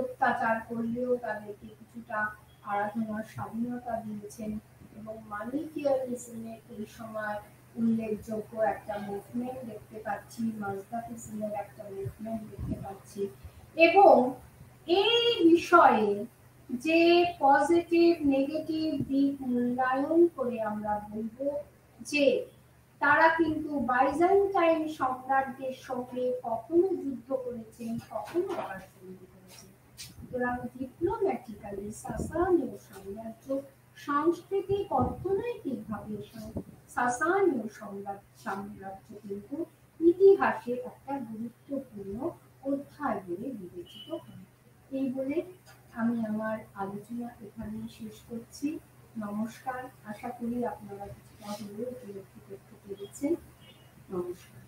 অত্যাচার করলেও তাদেরকে কিছুটা আরাধনার স্বাধীনতা দিয়েছেন এবং মানিকিয়ানিজমের এই সময় উল্লেখযোগ্য একটা মুভমেন্ট দেখতে পাচ্ছি, মাজদাহিজমের একটা মুভমেন্ট দেখতে পাচ্ছি। এবং এই বিষয়ে যে পজিটিভ নেগেটিভ দিক মূল্যায়ন করে আমরা বলবো যে তারা কিন্তু বাইজেন্টাইন সম্রাটদের সঙ্গে কখনো যুদ্ধ করেছেন, কখনো আবার সন্ধি করেছেন। সুতরাং ডিপ্লোম্যাটিক্যালি সাসানীয় সাম্রাজ্য সাংস্কৃতিক অর্থনৈতিকভাবে সাসানীয় সাম্রাজ্য কিন্তু ইতিহাসে একটা গুরুত্বপূর্ণ অধ্যায় বলে বিবেচিত হয়। এই বলে আমি আমার আলোচনা এখানেই শেষ করছি। নমস্কার। আশা করি আপনারা কিছুটা হলেও উপলব্ধি করতে পেরেছেন। নমস্কার।